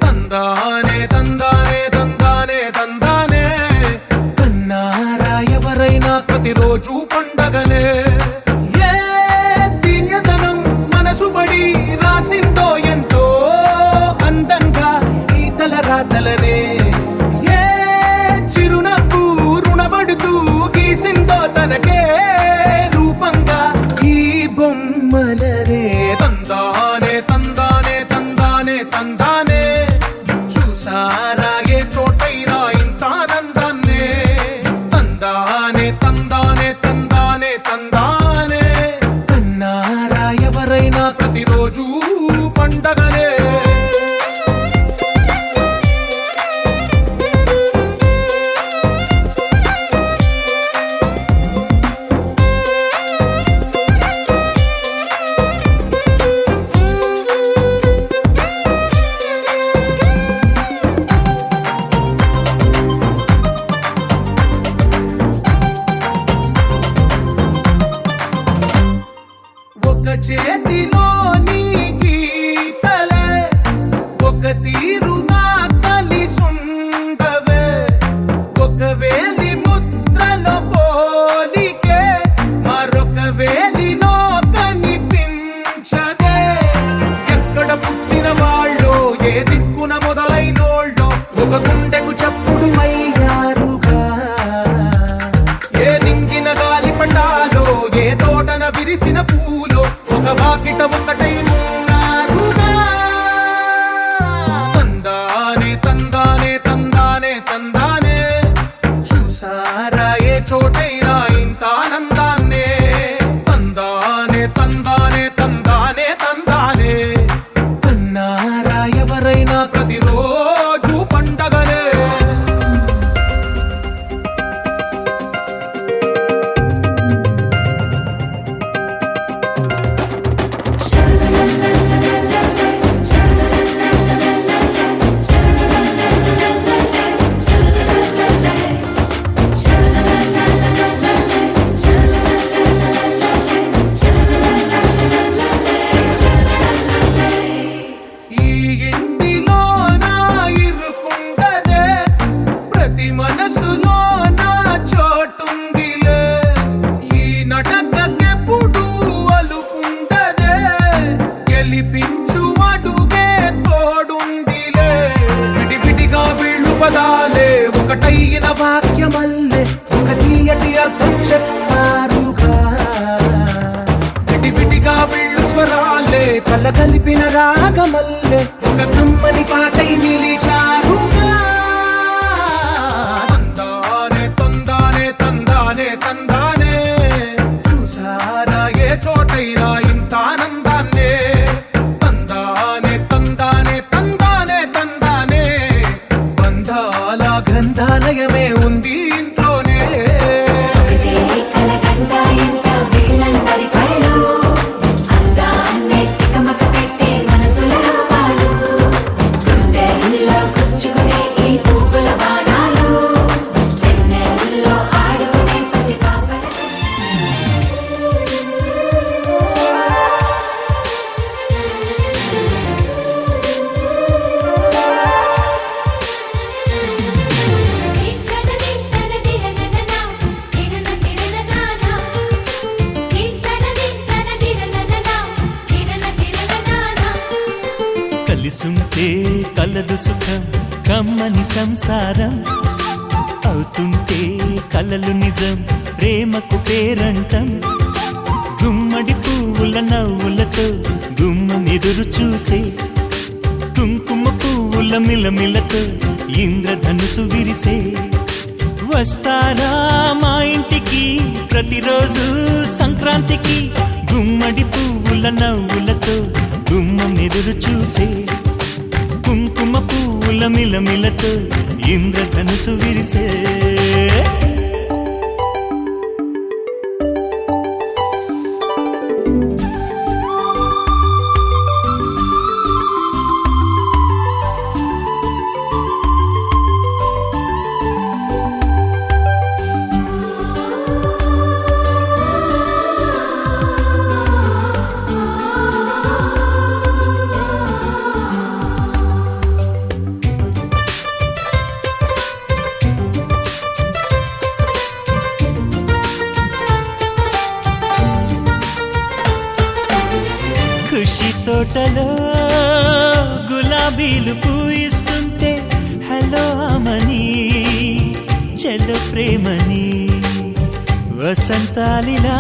Speaker 10: తందానే తందానే తందానే తందానే కన్నారా ఎవరైనా ప్రతిరోజు పండగనే ఏ తీయదనం మనసు పడి రాసిందో ఎంతో అందంగా ఈ తలరాతలనే ఏ చిరునవ్వు రుణపడుతూ గీసిందో తనకే రూపంగా ఈ బొమ్మలనే తందానే తందానే తందానే తందానే చూసారా ఏ చోటైనా ఇంత ఆనందాన్నే తందానే తందానే తందానే తందానే కన్నారా ఎవరైనా ప్రతిరోజు పండగనే ఒక చేతిలో నీ గీతలే ఒక తీరుగా కలిసుండవే ఒక వేలి ముద్రలో పోలికే మరొక వేలిలో కనిపించదే ఎక్కడ పుట్టిన వాళ్ళో ఏ దిక్కున మొదలైనోళ్ళో ఒక గుండెకు చప్పుడు అయ్యారుగా ఏ నింగిన గాలి పటాలో ఏ తోటన విరిసిన పూలో ఒక వాకిట ఒకటై ఉన్నారుగా తందానే తందానే తందానే తందానే చూసారా ఏ చోటైనా ఇంత ఆనందాన్నే తందానే తందానే తందానే తందానే కన్నారా ఎవరైనా ప్రతిరోజు పండగనే ఈ ఇంటిలో నా ఇరుకుండదే ప్రతి మనసులో నా చోటుందిలే ఈ నటకెప్పుడు అలుకుండదే గెలిపించు అడుగే తోడుందిలే విడివిడిగా వీళ్ళు పదాలే ఒకటైన వాక్యమల్లే ఒక తీయటి అర్థం చెప్పారుగా విడివిడిగా వీళ్ళు స్వరాలే కల కలిపిన రాగమల్లే ఒక కమ్మని పాటై నిలిచారుగా తందానే తందానే తందానే తందానే చూసారా ఏ చోటైనా ఇంత ఆనందాన్నే తందానే తందానే తందానే తందానే బంధాల గ్రంథాలయమే ఉంది ఇంట్లోనే
Speaker 3: ఒకటే కలగంట ఎంత వీళ్ళందరి కళ్ళు అందాన్నే తికమక పెట్టే మనసుల రూపాలు గుండెల్లో గుచ్చుకునే ఈ పువ్వుల బాణాలు వెన్నెల్లో ఆడుకునే పసిపాపల
Speaker 9: కలిసుంటే కలదు సుఖం కమ్మని సంసారం అవుతుంటే కలలు నిజం ప్రేమకు పేరంటం గుమ్మడి పువ్వు పువ్వుల నవ్వులతో గుమ్మం ఎదురు చూసే కుంకుమ పువ్వుల మిలమిలతో ఇంద్రధనుసు విరిసే వస్తారా మా ఇంటికి ప్రతిరోజు సంక్రాంతికి గుమ్మడి పువ్వుల నవ్వులతో గుమ్మం ఎదురు చూసే కుంకుమ పువ్వుల మిలమిలతో ఇంద్రధనుసు విరిసే ఖుషి తోటలో గులాబీలు పూయిస్తుంటే హలో అమని చెల్లు ప్రేమని వసంతాలిలా